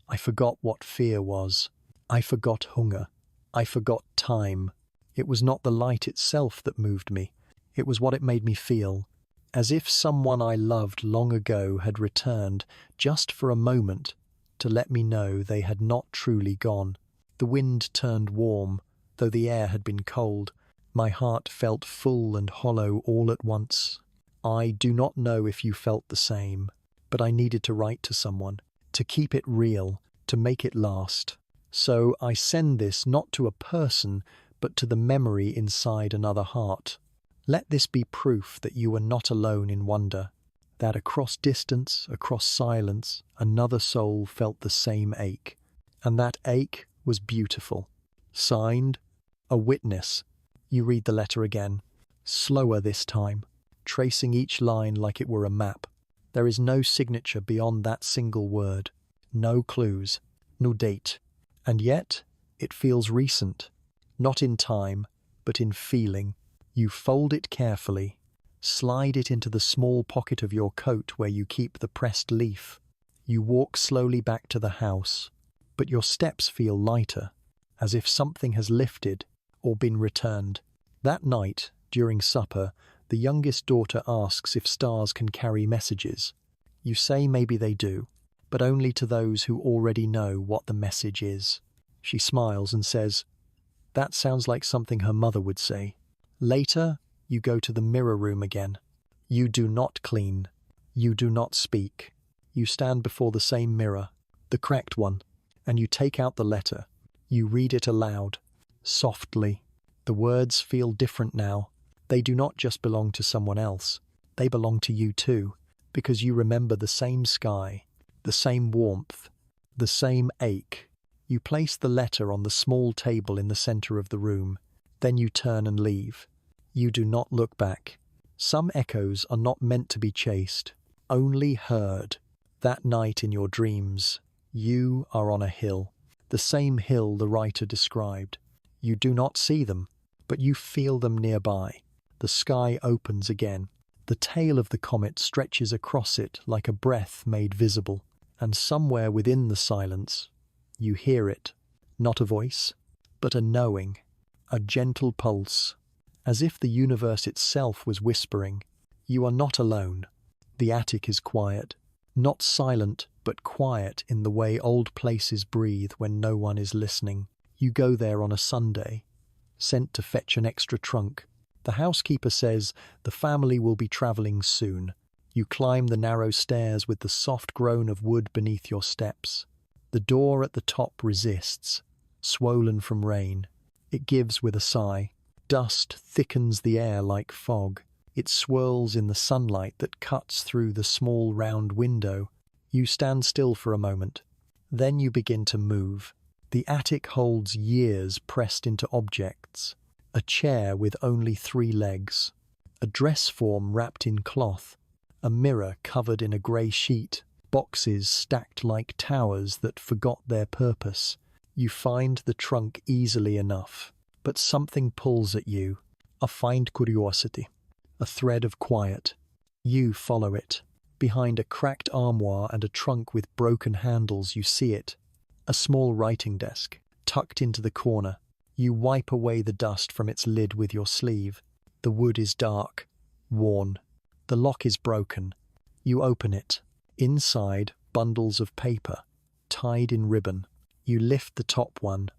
I forgot what fear was. I forgot hunger. I forgot time. It was not the light itself that moved me. It was what it made me feel, as if someone I loved long ago had returned just for a moment to let me know they had not truly gone. The wind turned warm, though the air had been cold. My heart felt full and hollow all at once. I do not know if you felt the same, but I needed to write to someone, to keep it real, to make it last. So I send this not to a person, but to the memory inside another heart. Let this be proof that you are not alone in wonder, that across distance, across silence, another soul felt the same ache. And that ache was beautiful. Signed, a witness. You read the letter again, slower this time, tracing each line like it were a map. There is no signature beyond that single word, no clues, no date. And yet, it feels recent, not in time, but in feeling. You fold it carefully, slide it into the small pocket of your coat where you keep the pressed leaf. You walk slowly back to the house, but your steps feel lighter, as if something has lifted or been returned. That night, during supper, the youngest daughter asks if stars can carry messages. You say maybe they do, but only to those who already know what the message is. She smiles and says, that sounds like something her mother would say. Later, you go to the mirror room again. You do not clean. You do not speak. You stand before the same mirror, the cracked one, and you take out the letter. You read it aloud, softly. The words feel different now. They do not just belong to someone else. They belong to you too, because you remember the same sky, the same warmth, the same ache. You place the letter on the small table in the center of the room. Then you turn and leave. You do not look back. Some echoes are not meant to be chased, only heard. That night in your dreams, you are on a hill, the same hill the writer described. You do not see them, but you feel them nearby. The sky opens again. The tail of the comet stretches across it like a breath made visible, and somewhere within the silence, you hear it. Not a voice, but a knowing, a gentle pulse, as if the universe itself was whispering, you are not alone. The attic is quiet, not silent, but quiet in the way old places breathe when no one is listening. You go there on a Sunday, sent to fetch an extra trunk. The housekeeper says the family will be travelling soon. You climb the narrow stairs with the soft groan of wood beneath your steps. The door at the top resists, swollen from rain. It gives with a sigh. Dust thickens the air like fog. It swirls in the sunlight that cuts through the small round window. You stand still for a moment. Then you begin to move. The attic holds years pressed into objects. A chair with only 3 legs. a dress form wrapped in cloth, a mirror covered in a grey sheet, boxes stacked like towers that forgot their purpose. You find the trunk easily enough, but something pulls at you. A faint curiosity, a thread of quiet. You follow it. Behind a cracked armoire and a trunk with broken handles, you see it. A small writing desk, tucked into the corner. You wipe away the dust from its lid with your sleeve. The wood is dark, worn. The lock is broken. You open it. Inside, bundles of paper, tied in ribbon. You lift the top one.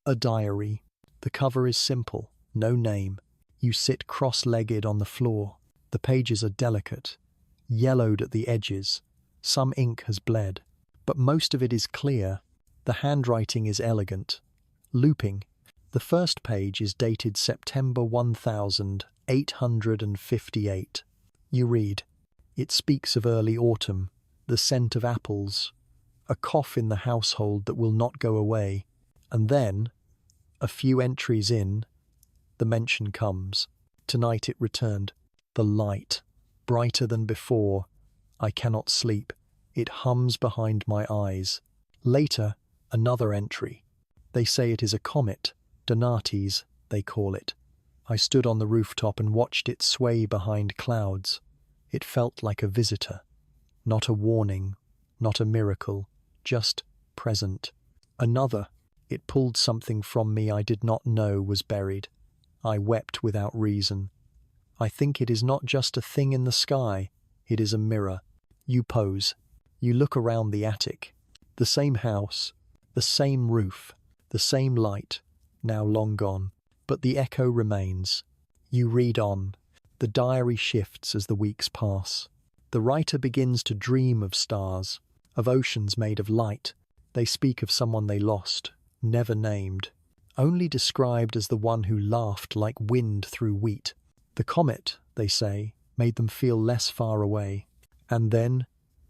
A diary. The cover is simple, no name. You sit cross-legged on the floor. The pages are delicate, yellowed at the edges. Some ink has bled, but most of it is clear. The handwriting is elegant. Looping. The first page is dated September 1858. You read. It speaks of early autumn, the scent of apples, a cough in the household that will not go away, and then, a few entries in, the mention comes. Tonight it returned. The light, brighter than before. I cannot sleep. It hums behind my eyes. Later, another entry. They say it is a comet, Donati's, they call it. I stood on the rooftop and watched it sway behind clouds. It felt like a visitor. Not a warning, not a miracle, just present. Another. It pulled something from me I did not know was buried. I wept without reason. I think it is not just a thing in the sky, it is a mirror. You pose. You look around the attic. The same house, the same roof, the same light, now long gone. But the echo remains. You read on. The diary shifts as the weeks pass. The writer begins to dream of stars, of oceans made of light. They speak of someone they lost, never named, only described as the one who laughed like wind through wheat. The comet, they say, made them feel less far away. And then,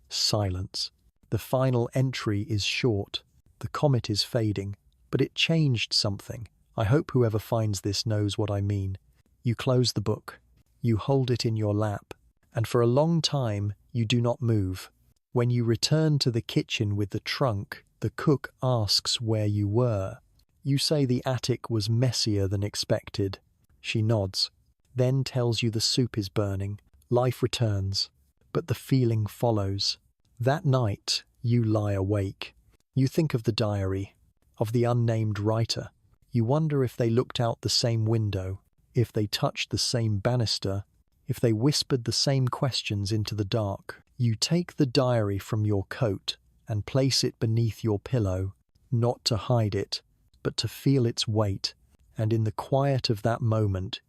silence. The final entry is short. The comet is fading, but it changed something. I hope whoever finds this knows what I mean. You close the book. You hold it in your lap, and for a long time you do not move. When you return to the kitchen with the trunk, the cook asks where you were. You say the attic was messier than expected. She nods, then tells you the soup is burning. Life returns, but the feeling follows. That night, you lie awake. You think of the diary, of the unnamed writer. You wonder if they looked out the same window, if they touched the same banister, if they whispered the same questions into the dark. You take the diary from your coat and place it beneath your pillow, not to hide it, but to feel its weight, and in the quiet of that moment,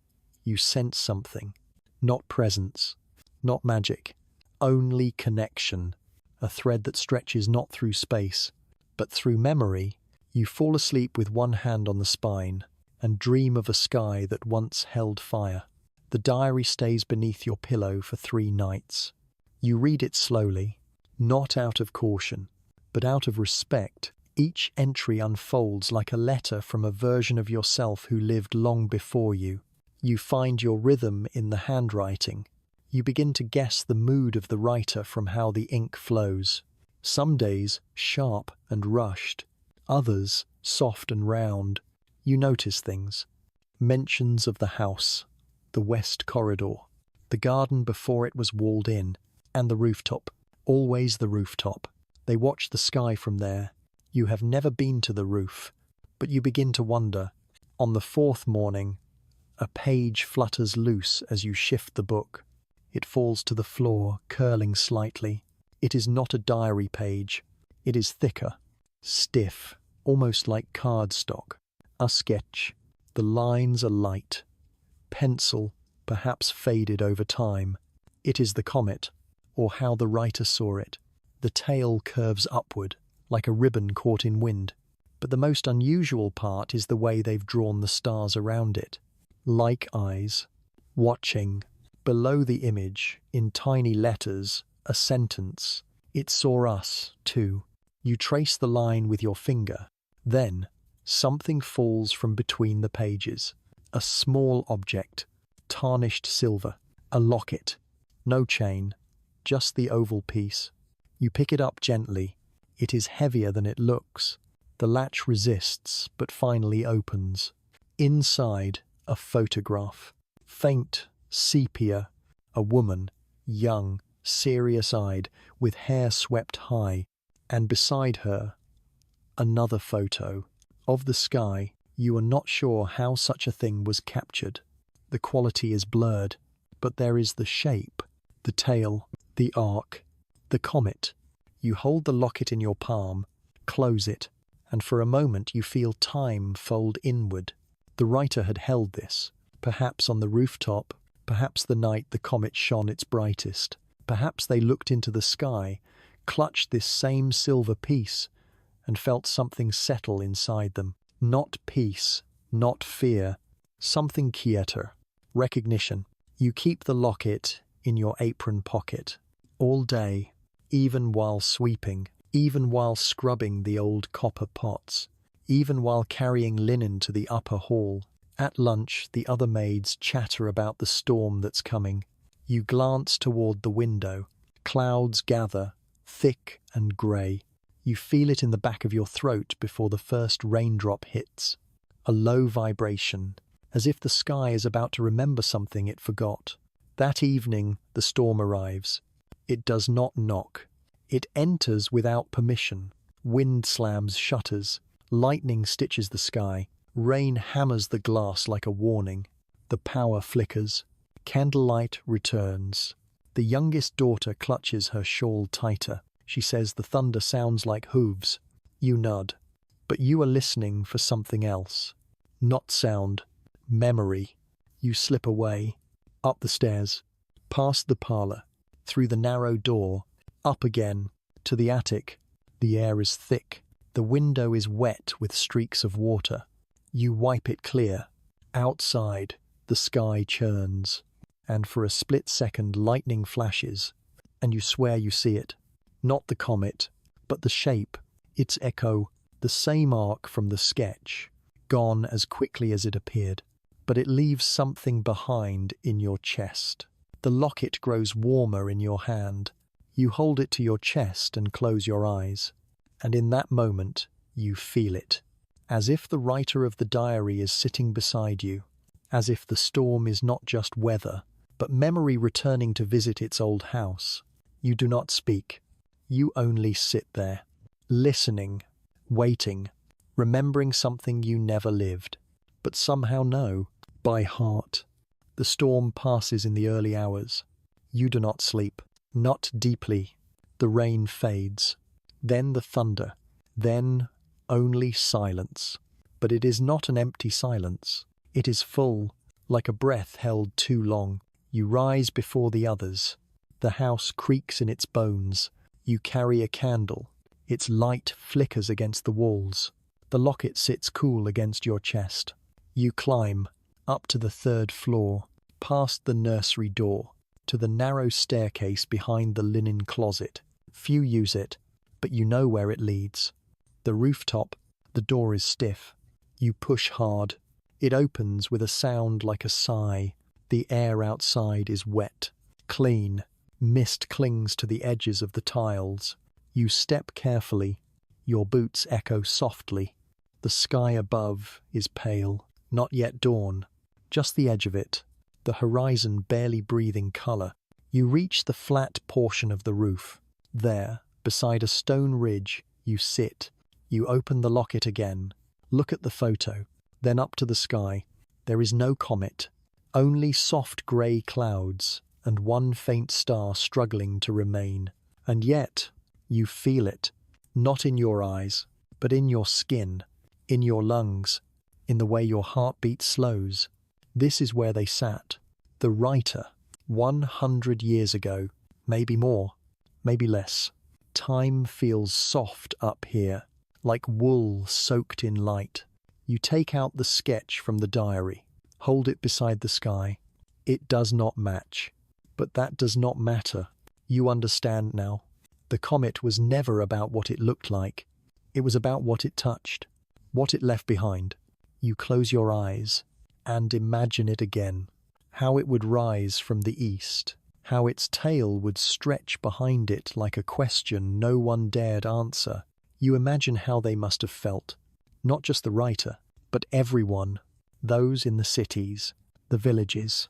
you sense something. Not presence, not magic, only connection, a thread that stretches not through space, but through memory. You fall asleep with one hand on the spine and dream of a sky that once held fire. The diary stays beneath your pillow for 3 nights. You read it slowly, not out of caution, but out of respect. Each entry unfolds like a letter from a version of yourself who lived long before you. You find your rhythm in the handwriting. You begin to guess the mood of the writer from how the ink flows. Some days sharp and rushed, others soft and round. You notice things. Mentions of the house, the west corridor, the garden before it was walled in, and the rooftop. Always the rooftop. They watch the sky from there. You have never been to the roof, but you begin to wonder. On the 4th morning, a page flutters loose as you shift the book. It falls to the floor, curling slightly. It is not a diary page. It is thicker, stiff, almost like cardstock. A sketch. The lines are light. Pencil, perhaps faded over time. It is the comet, or how the writer saw it. The tail curves upward, like a ribbon caught in wind. But the most unusual part is the way they've drawn the stars around it. Like eyes, watching. Below the image, in tiny letters, a sentence. It saw us, too. You trace the line with your finger. Then, something falls from between the pages. A small object, tarnished silver. A locket. No chain, just the oval piece. You pick it up gently. It is heavier than it looks. The latch resists, but finally opens. Inside, a photograph. Faint, sepia. A woman, young, serious-eyed, with hair swept high. And beside her, another photo. Of the sky. You are not sure how such a thing was captured. The quality is blurred, but there is the shape, the tail, the arc, the comet. You hold the locket in your palm, close it, and for a moment you feel time fold inward. The writer had held this, perhaps on the rooftop, perhaps the night the comet shone its brightest. Perhaps they looked into the sky, clutched this same silver piece, and felt something settle inside them. Not peace, not fear, something quieter. Recognition. You keep the locket in your apron pocket. All day, even while sweeping, even while scrubbing the old copper pots, even while carrying linen to the upper hall. At lunch, the other maids chatter about the storm that's coming. You glance toward the window. Clouds gather, thick and grey. You feel it in the back of your throat before the first raindrop hits. A low vibration, as if the sky is about to remember something it forgot. That evening, the storm arrives. It does not knock. It enters without permission. Wind slams shutters. Lightning stitches the sky. Rain hammers the glass like a warning. The power flickers. Candlelight returns. The youngest daughter clutches her shawl tighter. She says the thunder sounds like hooves. You nod. But you are listening for something else. Not sound. Memory. You slip away. Up the stairs. Past the parlour. Through the narrow door. Up again. To the attic. The air is thick. The window is wet with streaks of water. You wipe it clear. Outside, the sky churns. And for a split second lightning flashes. And you swear you see it. Not the comet, but the shape, its echo, the same arc from the sketch, gone as quickly as it appeared. But it leaves something behind in your chest. The locket grows warmer in your hand. You hold it to your chest and close your eyes. And in that moment, you feel it. As if the writer of the diary is sitting beside you. As if the storm is not just weather, but memory returning to visit its old house. You do not speak. You only sit there, listening, waiting, remembering something you never lived, but somehow know, by heart. The storm passes in the early hours. You do not sleep, not deeply. The rain fades. Then the thunder. Then only silence. But it is not an empty silence. It is full, like a breath held too long. You rise before the others. The house creaks in its bones. You carry a candle. Its light flickers against the walls. The locket sits cool against your chest. You climb, up to the 3rd floor, past the nursery door, to the narrow staircase behind the linen closet. Few use it, but you know where it leads. The rooftop, the door is stiff. You push hard. It opens with a sound like a sigh. The air outside is wet, clean. Mist clings to the edges of the tiles. You step carefully. Your boots echo softly. The sky above is pale. Not yet dawn. Just the edge of it. The horizon barely breathing colour. You reach the flat portion of the roof. There, beside a stone ridge, you sit. You open the locket again. Look at the photo. Then up to the sky. There is no comet. Only soft grey clouds. And one faint star struggling to remain. And yet, you feel it, not in your eyes, but in your skin, in your lungs, in the way your heartbeat slows. This is where they sat, the writer, 100 years ago, maybe more, maybe less. Time feels soft up here, like wool soaked in light. You take out the sketch from the diary, hold it beside the sky. It does not match. But that does not matter. You understand now. The comet was never about what it looked like. It was about what it touched, what it left behind. You close your eyes and imagine it again. how it would rise from the east, how its tail would stretch behind it like a question no one dared answer. You imagine how they must have felt, not just the writer, but everyone, those in the cities, the villages,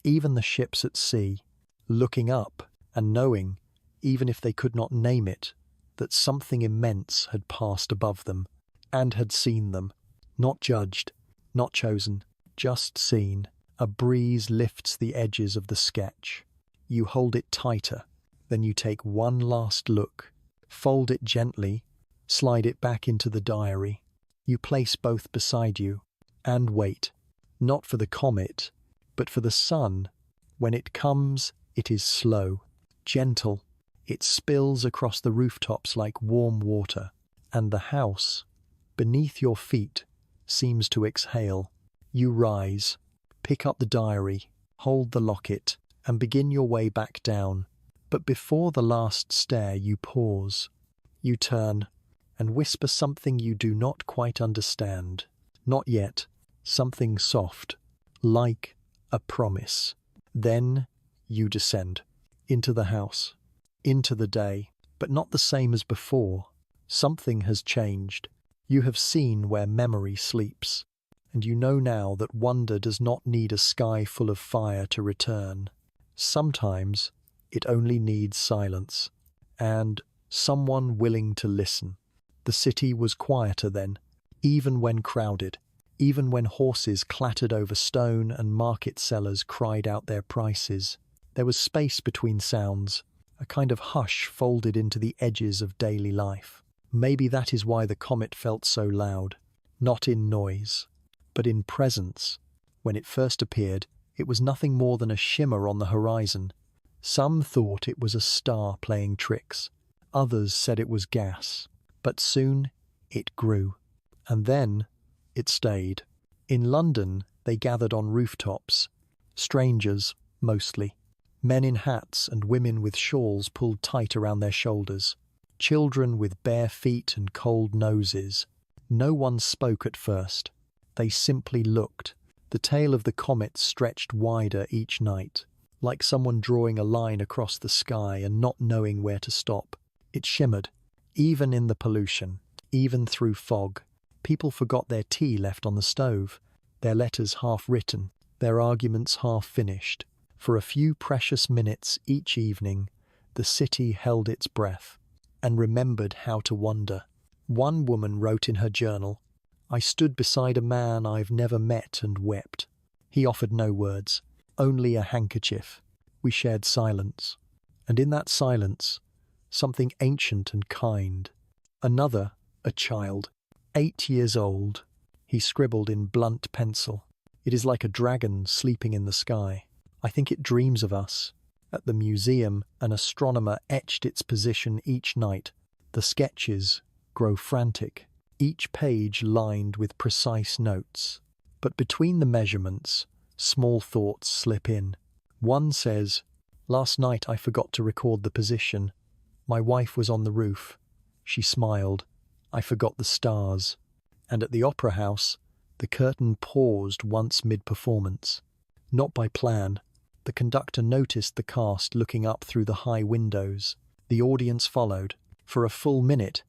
even the ships at sea, looking up and knowing, even if they could not name it, that something immense had passed above them and had seen them, not judged, not chosen, just seen. A breeze lifts the edges of the sketch. You hold it tighter, then you take one last look, fold it gently, slide it back into the diary. You place both beside you and wait, not for the comet, but for the sun. When it comes, it is slow, gentle. It spills across the rooftops like warm water, and the house, beneath your feet, seems to exhale. You rise, pick up the diary, hold the locket, and begin your way back down. But before the last stair, you pause. You turn and whisper something you do not quite understand. Not yet. Something soft, like a promise. Then you descend into the house, into the day, but not the same as before. Something has changed. You have seen where memory sleeps, and you know now that wonder does not need a sky full of fire to return. Sometimes it only needs silence, and someone willing to listen. The city was quieter then, even when crowded, even when horses clattered over stone and market sellers cried out their prices. There was space between sounds, a kind of hush folded into the edges of daily life. Maybe that is why the comet felt so loud, not in noise, but in presence. When it first appeared, it was nothing more than a shimmer on the horizon. Some thought it was a star playing tricks. Others said it was gas. But soon it grew. And then it stayed. In London, they gathered on rooftops. Strangers, mostly. Men in hats and women with shawls pulled tight around their shoulders. Children with bare feet and cold noses. No one spoke at first. They simply looked. The tail of the comet stretched wider each night, like someone drawing a line across the sky and not knowing where to stop. It shimmered, even in the pollution, even through fog. People forgot their tea left on the stove, their letters half written, their arguments half finished. For a few precious minutes each evening, the city held its breath and remembered how to wonder. One woman wrote in her journal, "I stood beside a man I've never met and wept. He offered no words, only a handkerchief. We shared silence. And in that silence, something ancient and kind." Another, a child, 8 years old. He scribbled in blunt pencil, "It is like a dragon sleeping in the sky. I think it dreams of us." At the museum, an astronomer etched its position each night. The sketches grow frantic, each page lined with precise notes. But between the measurements, small thoughts slip in. One says, "Last night I forgot to record the position. My wife was on the roof. She smiled. I forgot the stars." And at the opera house, the curtain paused once mid-performance. Not by plan. The conductor noticed the cast looking up through the high windows. The audience followed. For a full minute,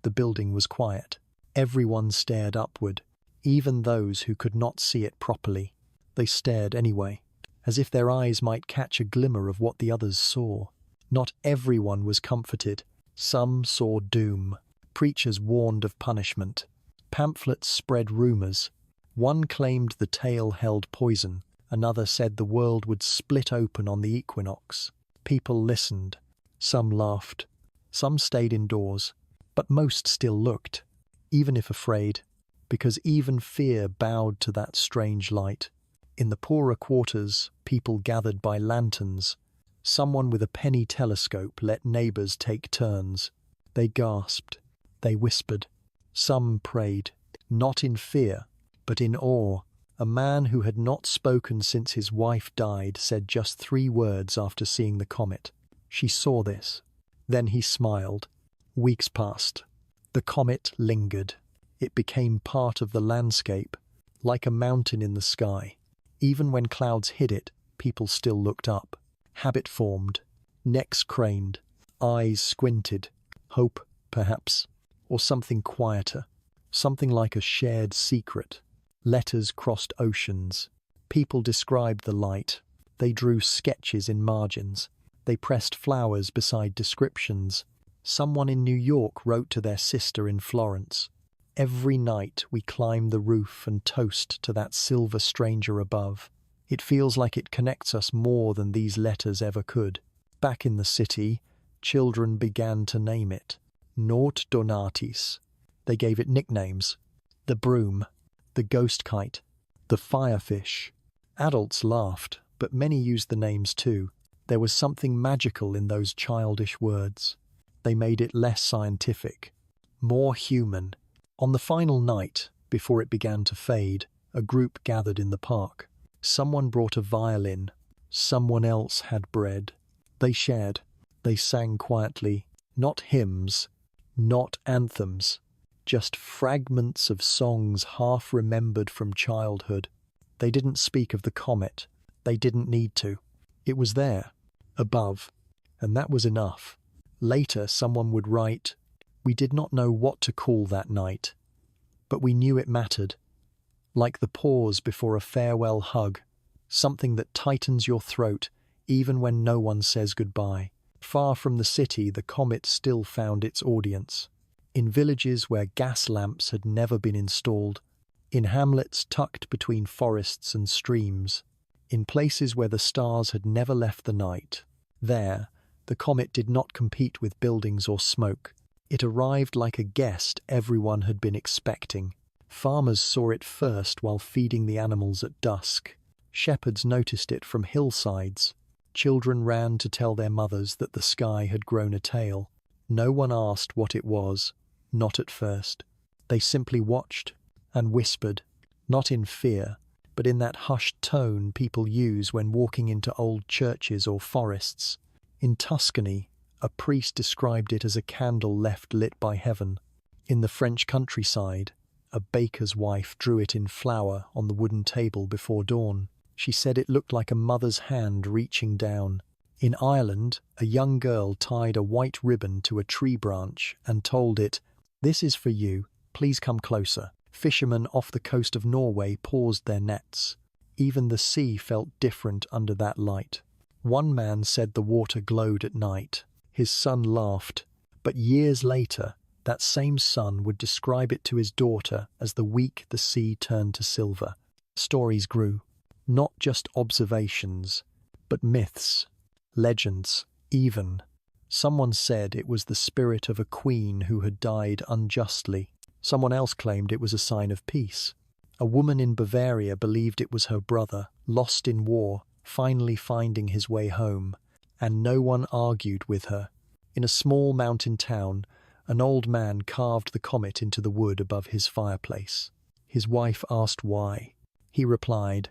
the building was quiet. Everyone stared upward, even those who could not see it properly. They stared anyway, as if their eyes might catch a glimmer of what the others saw. Not everyone was comforted. Some saw doom. Preachers warned of punishment. Pamphlets spread rumors. One claimed the tail held poison. Another said the world would split open on the equinox. People listened. Some laughed. Some stayed indoors. But most still looked, even if afraid, because even fear bowed to that strange light. In the poorer quarters, people gathered by lanterns. Someone with a penny telescope let neighbours take turns. They gasped. They whispered. Some prayed, not in fear, but in awe. A man who had not spoken since his wife died said just 3 words after seeing the comet. She saw this. Then he smiled. Weeks passed. The comet lingered. It became part of the landscape, like a mountain in the sky. Even when clouds hid it, people still looked up. Habit formed, necks craned, eyes squinted. Hope, perhaps, or something quieter, something like a shared secret. Letters crossed oceans. People described the light. They drew sketches in margins. They pressed flowers beside descriptions. Someone in New York wrote to their sister in Florence. Every night we climb the roof and toast to that silver stranger above. It feels like it connects us more than these letters ever could. Back in the city, children began to name it. Naut Donatis. They gave it nicknames. The broom, the ghost kite, the firefish. Adults laughed, but many used the names too. There was something magical in those childish words. They made it less scientific, more human. On the final night, before it began to fade, a group gathered in the park. Someone brought a violin. Someone else had bread. They shared. They sang quietly. Not hymns, not anthems, just fragments of songs half remembered from childhood. They didn't speak of the comet. They didn't need to. It was there, above, and that was enough. Later, someone would write, "We did not know what to call that night, but we knew it mattered." Like the pause before a farewell hug, something that tightens your throat even when no one says goodbye. Far from the city, the comet still found its audience. In villages where gas lamps had never been installed, in hamlets tucked between forests and streams, in places where the stars had never left the night. There, the comet did not compete with buildings or smoke. It arrived like a guest everyone had been expecting. Farmers saw it first while feeding the animals at dusk. Shepherds noticed it from hillsides. Children ran to tell their mothers that the sky had grown a tail. No one asked what it was, not at first. They simply watched and whispered, not in fear, but in that hushed tone people use when walking into old churches or forests. In Tuscany, a priest described it as a candle left lit by heaven. In the French countryside, a baker's wife drew it in flour on the wooden table before dawn. She said it looked like a mother's hand reaching down. In Ireland, a young girl tied a white ribbon to a tree branch and told it, "This is for you, please come closer." Fishermen off the coast of Norway paused their nets. Even the sea felt different under that light. One man said the water glowed at night. His son laughed, but years later, that same son would describe it to his daughter as the week the sea turned to silver. Stories grew, not just observations, but myths, legends, even. Someone said it was the spirit of a queen who had died unjustly. Someone else claimed it was a sign of peace. A woman in Bavaria believed it was her brother, lost in war, finally finding his way home, and no one argued with her. In a small mountain town, an old man carved the comet into the wood above his fireplace. His wife asked why. He replied,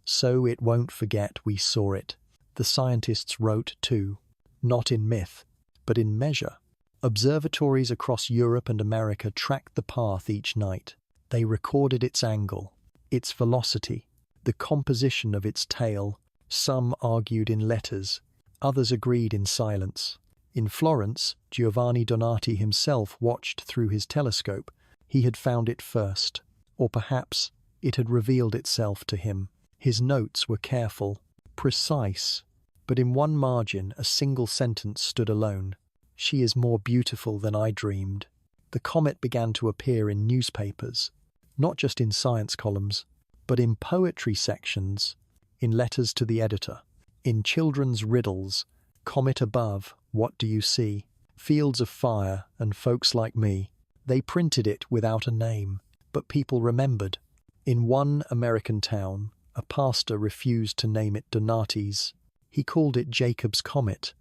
"So it won't forget we saw it." The scientists wrote too, not in myth, but in measure. Observatories across Europe and America tracked the path each night. They recorded its angle, its velocity, the composition of its tail. Some argued in letters, others agreed in silence. In Florence, Giovanni Donati himself watched through his telescope. He had found it first, or perhaps it had revealed itself to him. His notes were careful, precise, but in one margin a single sentence stood alone. "She is more beautiful than I dreamed." The comet began to appear in newspapers, not just in science columns, but in poetry sections, in letters to the editor, in children's riddles. "Comet above, what do you see?" "Fields of fire and folks like me." They printed it without a name, but people remembered. In one American town, a pastor refused to name it Donatis. He called it Jacob's Comet,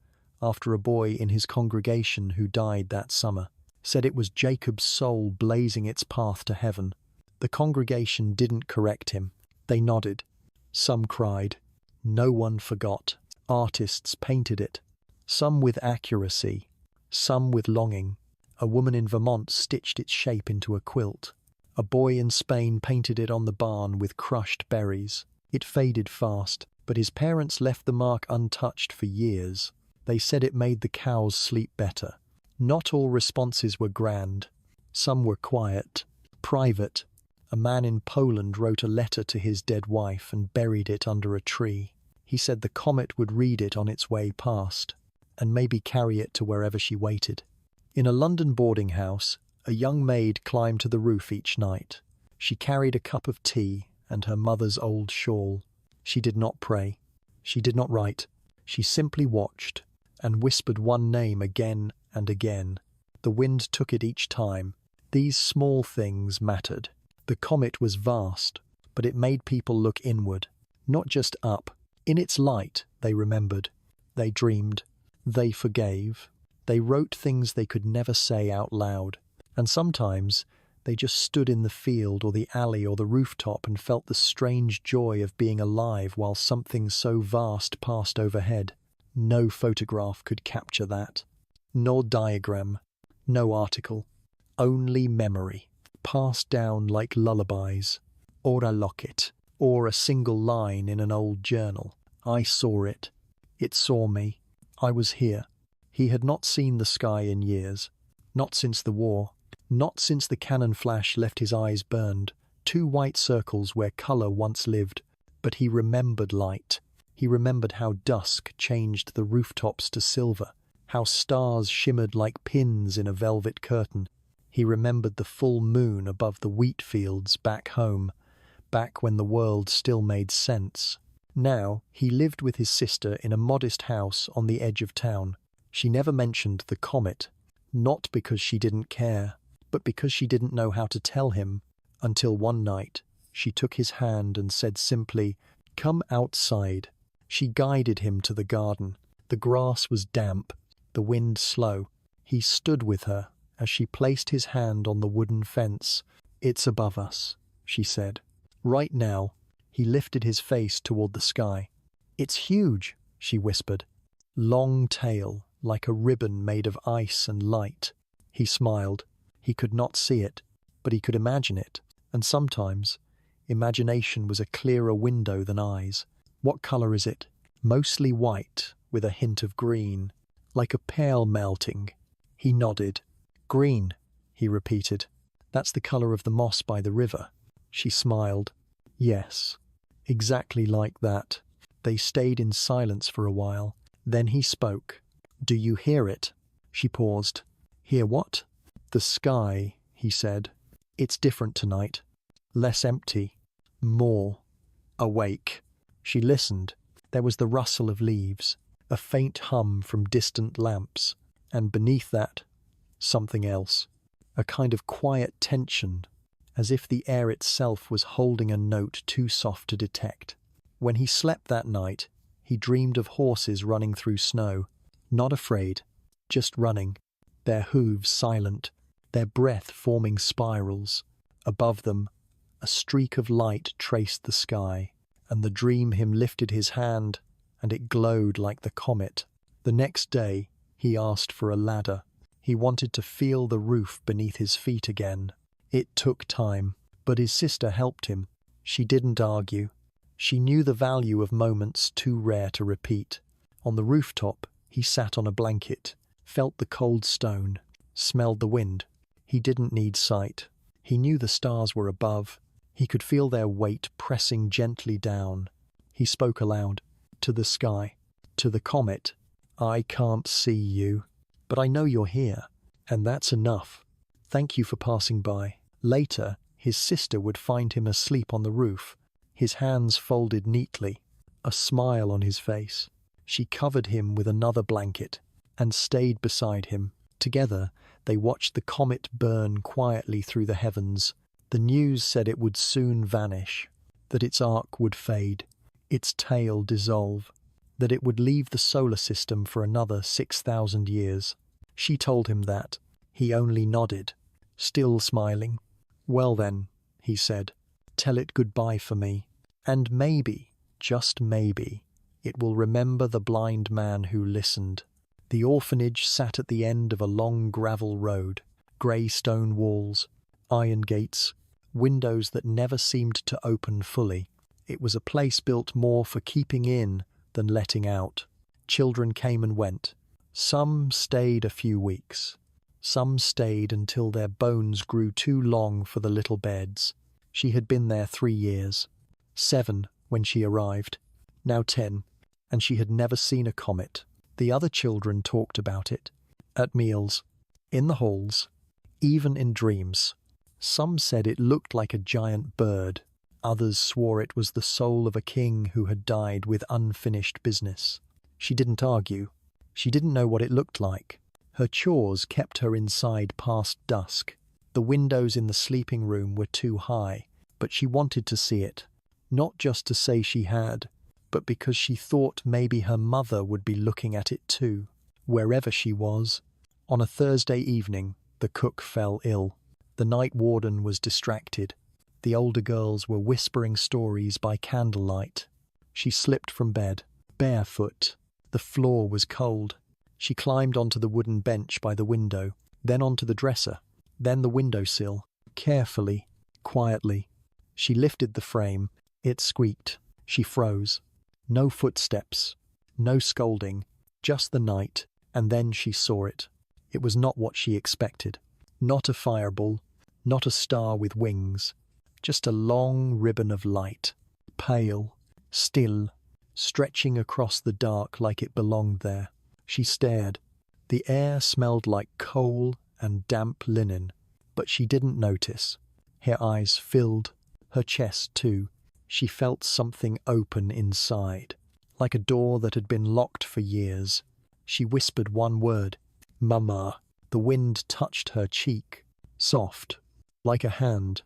after a boy in his congregation who died that summer. Said it was Jacob's soul blazing its path to heaven. The congregation didn't correct him. They nodded. Some cried. No one forgot. Artists painted it, some with accuracy, some with longing. A woman in Vermont stitched its shape into a quilt. A boy in Spain painted it on the barn with crushed berries. It faded fast, but his parents left the mark untouched for years. They said it made the cows sleep better. Not all responses were grand. Some were quiet, private. A man in Poland wrote a letter to his dead wife and buried it under a tree. He said the comet would read it on its way past, and maybe carry it to wherever she waited. In a London boarding house, a young maid climbed to the roof each night. She carried a cup of tea and her mother's old shawl. She did not pray. She did not write. She simply watched and whispered one name again and again. The wind took it each time. These small things mattered. The comet was vast, but it made people look inward, not just up. In its light, they remembered. They dreamed. They forgave. They wrote things they could never say out loud. And sometimes they just stood in the field or the alley or the rooftop and felt the strange joy of being alive while something so vast passed overhead. No photograph could capture that. No diagram. No article. Only memory, passed down like lullabies, or a locket, or a single line in an old journal. I saw it. It saw me. I was here. He had not seen the sky in years. Not since the war. Not since the cannon flash left his eyes burned, 2 white circles where colour once lived. But he remembered light. He remembered how dusk changed the rooftops to silver, how stars shimmered like pins in a velvet curtain. He remembered the full moon above the wheat fields back home, back when the world still made sense. Now, he lived with his sister in a modest house on the edge of town. She never mentioned the comet, not because she didn't care, but because she didn't know how to tell him, until one night she took his hand and said simply, "Come outside." She guided him to the garden. The grass was damp, the wind slow. He stood with her as she placed his hand on the wooden fence. "It's above us," she said. "Right now." He lifted his face toward the sky. "It's huge," she whispered. "Long tail, like a ribbon made of ice and light." He smiled. He could not see it, but he could imagine it. And sometimes, imagination was a clearer window than eyes. "What color is it?" "Mostly white, with a hint of green, like a pale melting." He nodded. "Green," he repeated. "That's the color of the moss by the river." She smiled. "Yes, exactly like that." They stayed in silence for a while. Then he spoke. "Do you hear it?" She paused. "Hear what?" "The sky," he said. "It's different tonight. Less empty. More awake." She listened. There was the rustle of leaves, a faint hum from distant lamps, and beneath that, something else. A kind of quiet tension, as if the air itself was holding a note too soft to detect. When he slept that night, he dreamed of horses running through snow, not afraid, just running, their hooves silent, their breath forming spirals. Above them, a streak of light traced the sky, and the dream him lifted his hand, and it glowed like the comet. The next day, he asked for a ladder. He wanted to feel the roof beneath his feet again. It took time, but his sister helped him. She didn't argue. She knew the value of moments too rare to repeat. On the rooftop, he sat on a blanket, felt the cold stone, smelled the wind. He didn't need sight. He knew the stars were above. He could feel their weight pressing gently down. He spoke aloud. "To the sky, to the comet. I can't see you, but I know you're here, and that's enough. Thank you for passing by." Later, his sister would find him asleep on the roof, his hands folded neatly, a smile on his face. She covered him with another blanket and stayed beside him. Together, they watched the comet burn quietly through the heavens. The news said it would soon vanish, that its arc would fade, its tail dissolve, that it would leave the solar system for another 6,000 years. She told him that. He only nodded, still smiling. "Well then," he said, "tell it goodbye for me. And maybe, just maybe, it will remember the blind man who listened." The orphanage sat at the end of a long gravel road, grey stone walls, iron gates, windows that never seemed to open fully. It was a place built more for keeping in than letting out. Children came and went. Some stayed a few weeks. Some stayed until their bones grew too long for the little beds. She had been there 3 years. 7 when she arrived. Now 10, and she had never seen a comet. The other children talked about it. At meals, in the halls, even in dreams. Some said it looked like a giant bird. Others swore it was the soul of a king who had died with unfinished business. She didn't argue. She didn't know what it looked like. Her chores kept her inside past dusk. The windows in the sleeping room were too high, but she wanted to see it. Not just to say she had, but because she thought maybe her mother would be looking at it too, wherever she was. On a Thursday evening, the cook fell ill. The night warden was distracted. The older girls were whispering stories by candlelight. She slipped from bed, barefoot. The floor was cold. She climbed onto the wooden bench by the window, then onto the dresser, then the windowsill. Carefully, quietly, she lifted the frame. It squeaked. She froze. No footsteps, no scolding, just the night, and then she saw it. It was not what she expected. Not a fireball, not a star with wings, just a long ribbon of light, pale, still, stretching across the dark like it belonged there. She stared. The air smelled like coal and damp linen, but she didn't notice. Her eyes filled, her chest too. She felt something open inside, like a door that had been locked for years. She whispered one word, "Mama." The wind touched her cheek, soft, like a hand,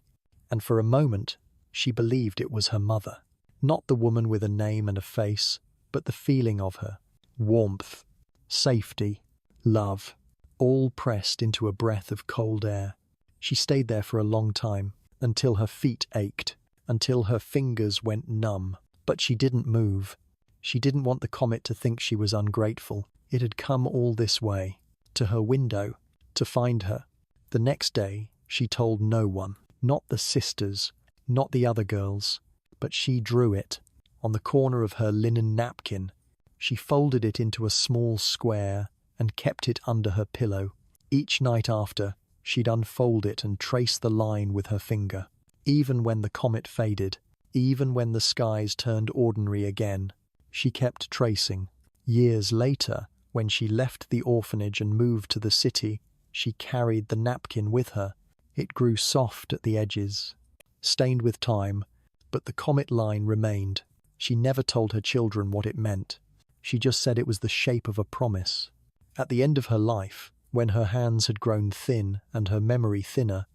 and for a moment she believed it was her mother. Not the woman with a name and a face, but the feeling of her. Warmth, safety, love, all pressed into a breath of cold air. She stayed there for a long time, until her feet ached, until her fingers went numb. But she didn't move. She didn't want the comet to think she was ungrateful. It had come all this way, to her window, to find her. The next day, she told no one, not the sisters, not the other girls, but she drew it on the corner of her linen napkin. She folded it into a small square and kept it under her pillow. Each night after, she'd unfold it and trace the line with her finger. Even when the comet faded, even when the skies turned ordinary again, she kept tracing. Years later, when she left the orphanage and moved to the city, she carried the napkin with her. It grew soft at the edges, stained with time, but the comet line remained. She never told her children what it meant. She just said it was the shape of a promise. At the end of her life, when her hands had grown thin and her memory thinner,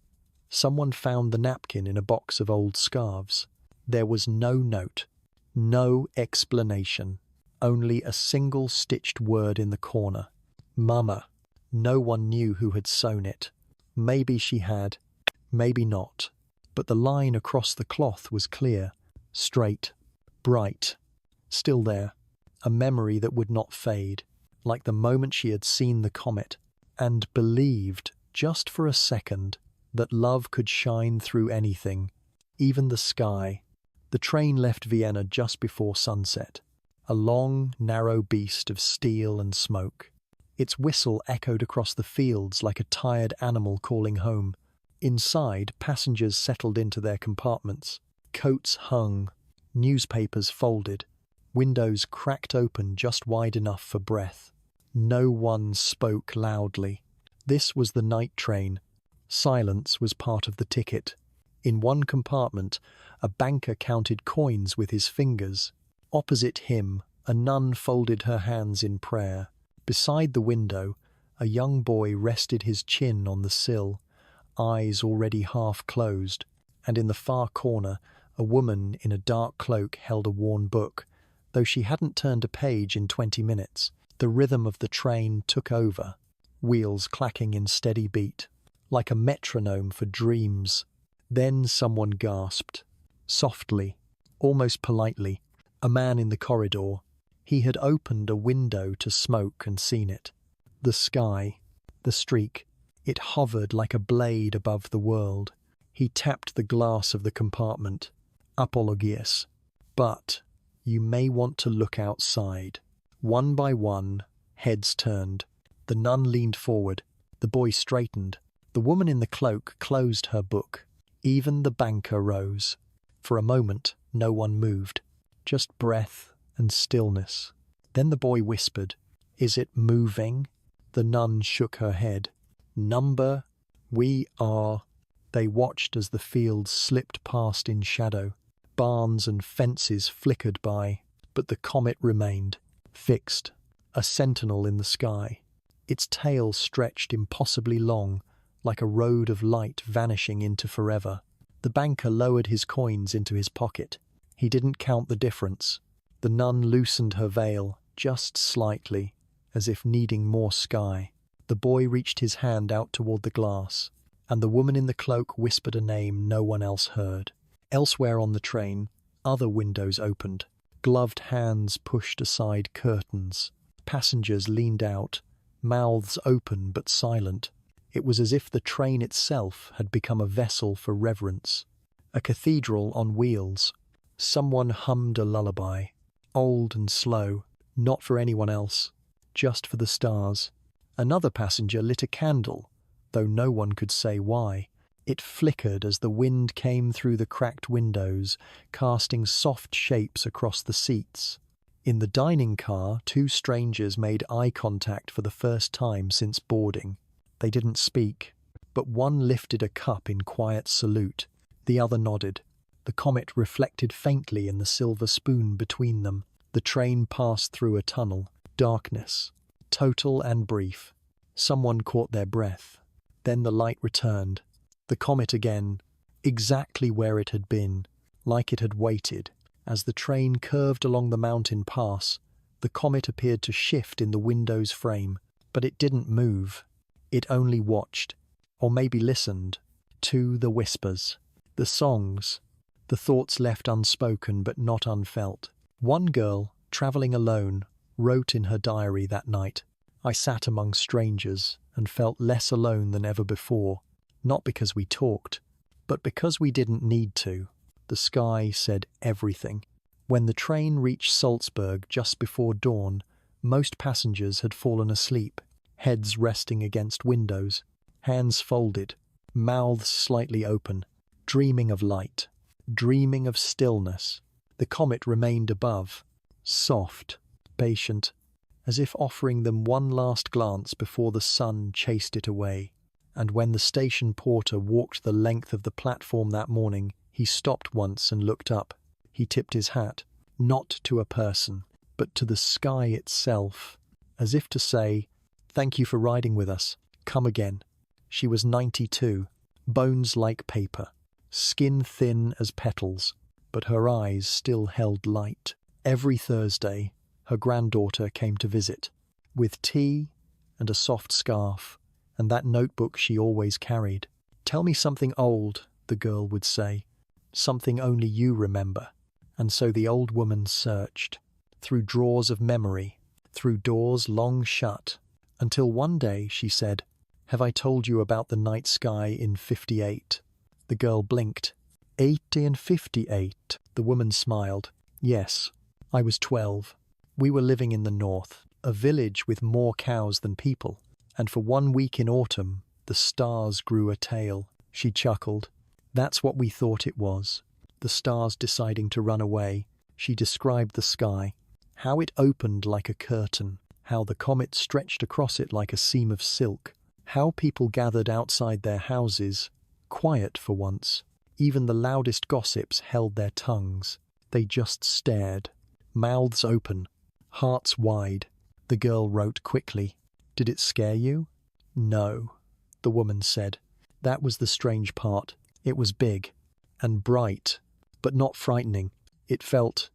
someone found the napkin in a box of old scarves. There was no note, no explanation, only a single stitched word in the corner. Mama. No one knew who had sewn it. Maybe she had, maybe not. But the line across the cloth was clear, straight, bright, still there. A memory that would not fade, like the moment she had seen the comet, and believed, just for a second, that love could shine through anything, even the sky. The train left Vienna just before sunset, a long, narrow beast of steel and smoke. Its whistle echoed across the fields like a tired animal calling home. Inside, passengers settled into their compartments. Coats hung, newspapers folded, windows cracked open just wide enough for breath. No one spoke loudly. This was the night train. Silence was part of the ticket. In one compartment, a banker counted coins with his fingers. Opposite him, a nun folded her hands in prayer. Beside the window, a young boy rested his chin on the sill, eyes already half closed, and in the far corner, a woman in a dark cloak held a worn book. Though she hadn't turned a page in 20 minutes, the rhythm of the train took over, wheels clacking in steady beat, like a metronome for dreams. Then someone gasped, softly, almost politely, a man in the corridor. He had opened a window to smoke and seen it. The sky, the streak, it hovered like a blade above the world. He tapped the glass of the compartment. Apologies. But you may want to look outside. One by one, heads turned. The nun leaned forward. The boy straightened. The woman in the cloak closed her book. Even the banker rose. For a moment, no one moved. Just breath and stillness. Then the boy whispered, "Is it moving?" The nun shook her head. "Number, we are." They watched as the fields slipped past in shadow. Barns and fences flickered by, but the comet remained, fixed, a sentinel in the sky. Its tail stretched impossibly long, like a road of light vanishing into forever. The banker lowered his coins into his pocket. He didn't count the difference. The nun loosened her veil, just slightly, as if needing more sky. The boy reached his hand out toward the glass, and the woman in the cloak whispered a name no one else heard. Elsewhere on the train, other windows opened. Gloved hands pushed aside curtains. Passengers leaned out, mouths open but silent. It was as if the train itself had become a vessel for reverence. A cathedral on wheels. Someone hummed a lullaby, old and slow, not for anyone else, just for the stars. Another passenger lit a candle, though no one could say why. It flickered as the wind came through the cracked windows, casting soft shapes across the seats. In the dining car, two strangers made eye contact for the first time since boarding. They didn't speak, but one lifted a cup in quiet salute. The other nodded. The comet reflected faintly in the silver spoon between them. The train passed through a tunnel. Darkness, total and brief. Someone caught their breath. Then the light returned. The comet again, exactly where it had been, like it had waited. As the train curved along the mountain pass, the comet appeared to shift in the window's frame, but it didn't move. It only watched, or maybe listened, to the whispers, the songs, the thoughts left unspoken but not unfelt. One girl, traveling alone, wrote in her diary that night, "I sat among strangers and felt less alone than ever before, not because we talked, but because we didn't need to." The sky said everything. When the train reached Salzburg just before dawn, most passengers had fallen asleep, heads resting against windows, hands folded, mouths slightly open, dreaming of light, dreaming of stillness. The comet remained above, soft, patient, as if offering them one last glance before the sun chased it away. And when the station porter walked the length of the platform that morning, he stopped once and looked up. He tipped his hat, not to a person, but to the sky itself, as if to say, "Thank you for riding with us. Come again." She was 92, bones like paper, skin thin as petals, but her eyes still held light. Every Thursday, her granddaughter came to visit, with tea and a soft scarf, and that notebook she always carried. "Tell me something old," the girl would say, "something only you remember." And so the old woman searched, through drawers of memory, through doors long shut, until one day she said, "Have I told you about the night sky in 58? The girl blinked. 80 and 58. The woman smiled. "Yes, I was 12. We were living in the north, a village with more cows than people, and for 1 week in autumn, the stars grew a tail." She chuckled. "That's what we thought it was. The stars deciding to run away." She described the sky, how it opened like a curtain, how the comet stretched across it like a seam of silk, how people gathered outside their houses, quiet for once. Even the loudest gossips held their tongues. They just stared, mouths open, hearts wide. The girl wrote quickly. "Did it scare you?" "No," the woman said. "That was the strange part. It was big and bright, but not frightening. It felt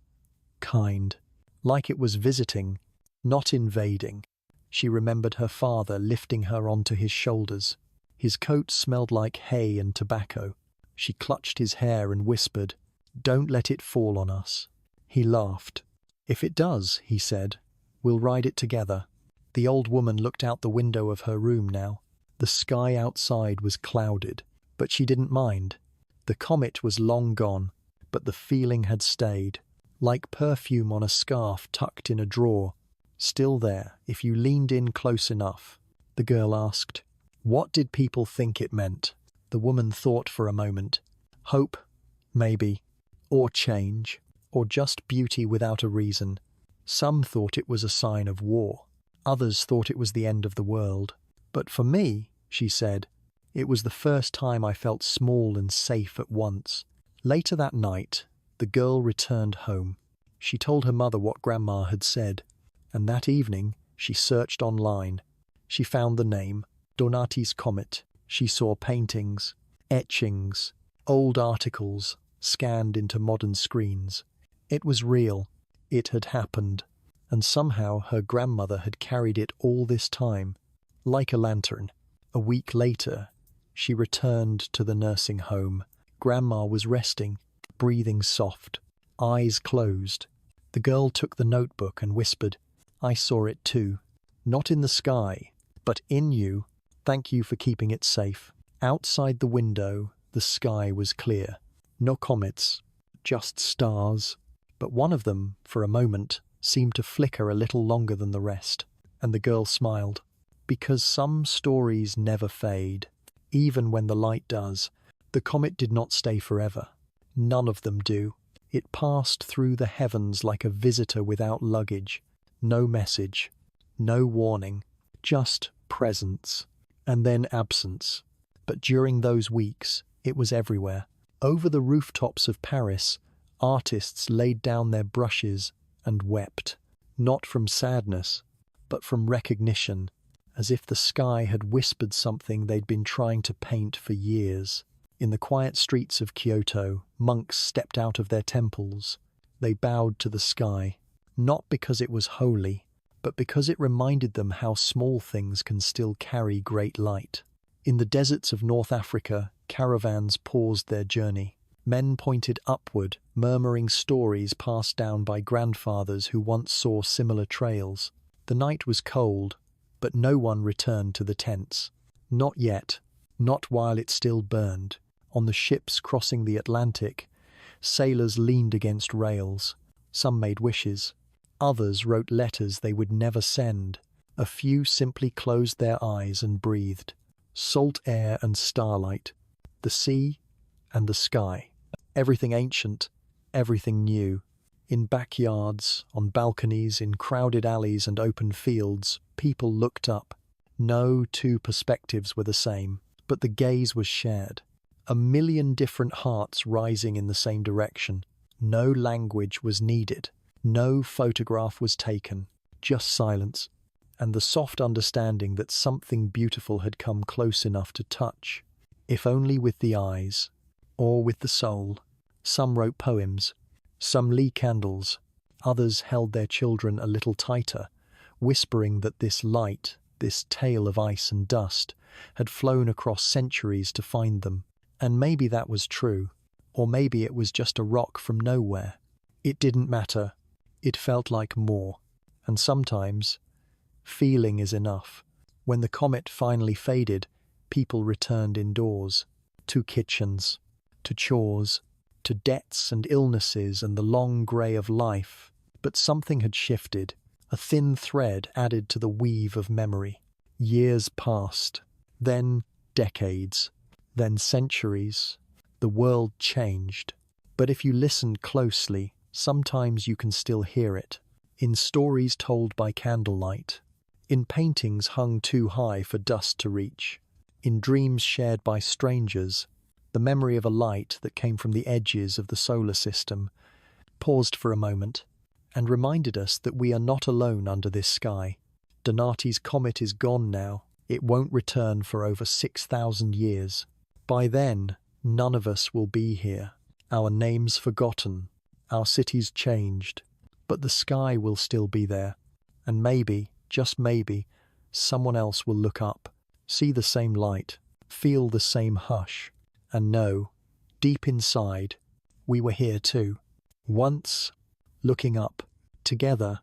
kind, like it was visiting, not invading." She remembered her father lifting her onto his shoulders. His coat smelled like hay and tobacco. She clutched his hair and whispered, "Don't let it fall on us." He laughed. "If it does," he said, "we'll ride it together." The old woman looked out the window of her room now. The sky outside was clouded, but she didn't mind. The comet was long gone, but the feeling had stayed. like perfume on a scarf tucked in a drawer, still there if you leaned in close enough. The girl asked. What did people think it meant? The woman thought for a moment. Hope, maybe, or change, or just beauty without a reason. Some thought it was a sign of war. Others thought it was the end of the world. But for me, she said, it was the first time I felt small and safe at once. Later that night, the girl returned home. She told her mother what Grandma had said, and that evening she searched online. She found the name, Donati's Comet. She saw paintings, etchings, old articles scanned into modern screens. It was real. It had happened. And somehow her grandmother had carried it all this time, like a lantern. A week later, she returned to the nursing home. Grandma was resting, breathing soft, eyes closed. The girl took the notebook and whispered, I saw it too. Not in the sky, but in you. Thank you for keeping it safe. Outside the window, the sky was clear. No comets, just stars. But one of them, for a moment, seemed to flicker a little longer than the rest. And the girl smiled. Because some stories never fade, even when the light does. The comet did not stay forever. None of them do. It passed through the heavens like a visitor without luggage. No message, no warning, just presence, and then absence. But during those weeks, it was everywhere. Over the rooftops of Paris, artists laid down their brushes and wept, not from sadness, but from recognition, as if the sky had whispered something they'd been trying to paint for years. In the quiet streets of Kyoto, monks stepped out of their temples. They bowed to the sky, not because it was holy, but because it reminded them how small things can still carry great light. In the deserts of North Africa, caravans paused their journey. Men pointed upward, murmuring stories passed down by grandfathers who once saw similar trails. The night was cold, but no one returned to the tents. Not yet, not while it still burned. On the ships crossing the Atlantic, sailors leaned against rails. Some made wishes. Others wrote letters they would never send. A few simply closed their eyes and breathed. Salt air and starlight. The sea and the sky. Everything ancient, everything new. In backyards, on balconies, in crowded alleys and open fields, people looked up. No two perspectives were the same, but the gaze was shared. 1,000,000 different hearts rising in the same direction. No language was needed. No photograph was taken. Just silence, and the soft understanding that something beautiful had come close enough to touch, if only with the eyes, or with the soul. Some wrote poems, some lit candles, others held their children a little tighter, whispering that this light, this tale of ice and dust, had flown across centuries to find them. And maybe that was true, or maybe it was just a rock from nowhere. It didn't matter. It felt like more. And sometimes, feeling is enough. When the comet finally faded, people returned indoors, to kitchens, to chores, to debts and illnesses and the long grey of life. But something had shifted, a thin thread added to the weave of memory. Years passed, then decades, then centuries. The world changed. But if you listened closely, sometimes you can still hear it. In stories told by candlelight, in paintings hung too high for dust to reach, in dreams shared by strangers, the memory of a light that came from the edges of the solar system paused for a moment and reminded us that we are not alone under this sky. Donati's comet is gone now. It won't return for over 6,000 years. By then, none of us will be here. Our names forgotten, our cities changed, but the sky will still be there. And maybe, just maybe, someone else will look up, see the same light, feel the same hush, and know, deep inside, we were here too. Once, looking up, together,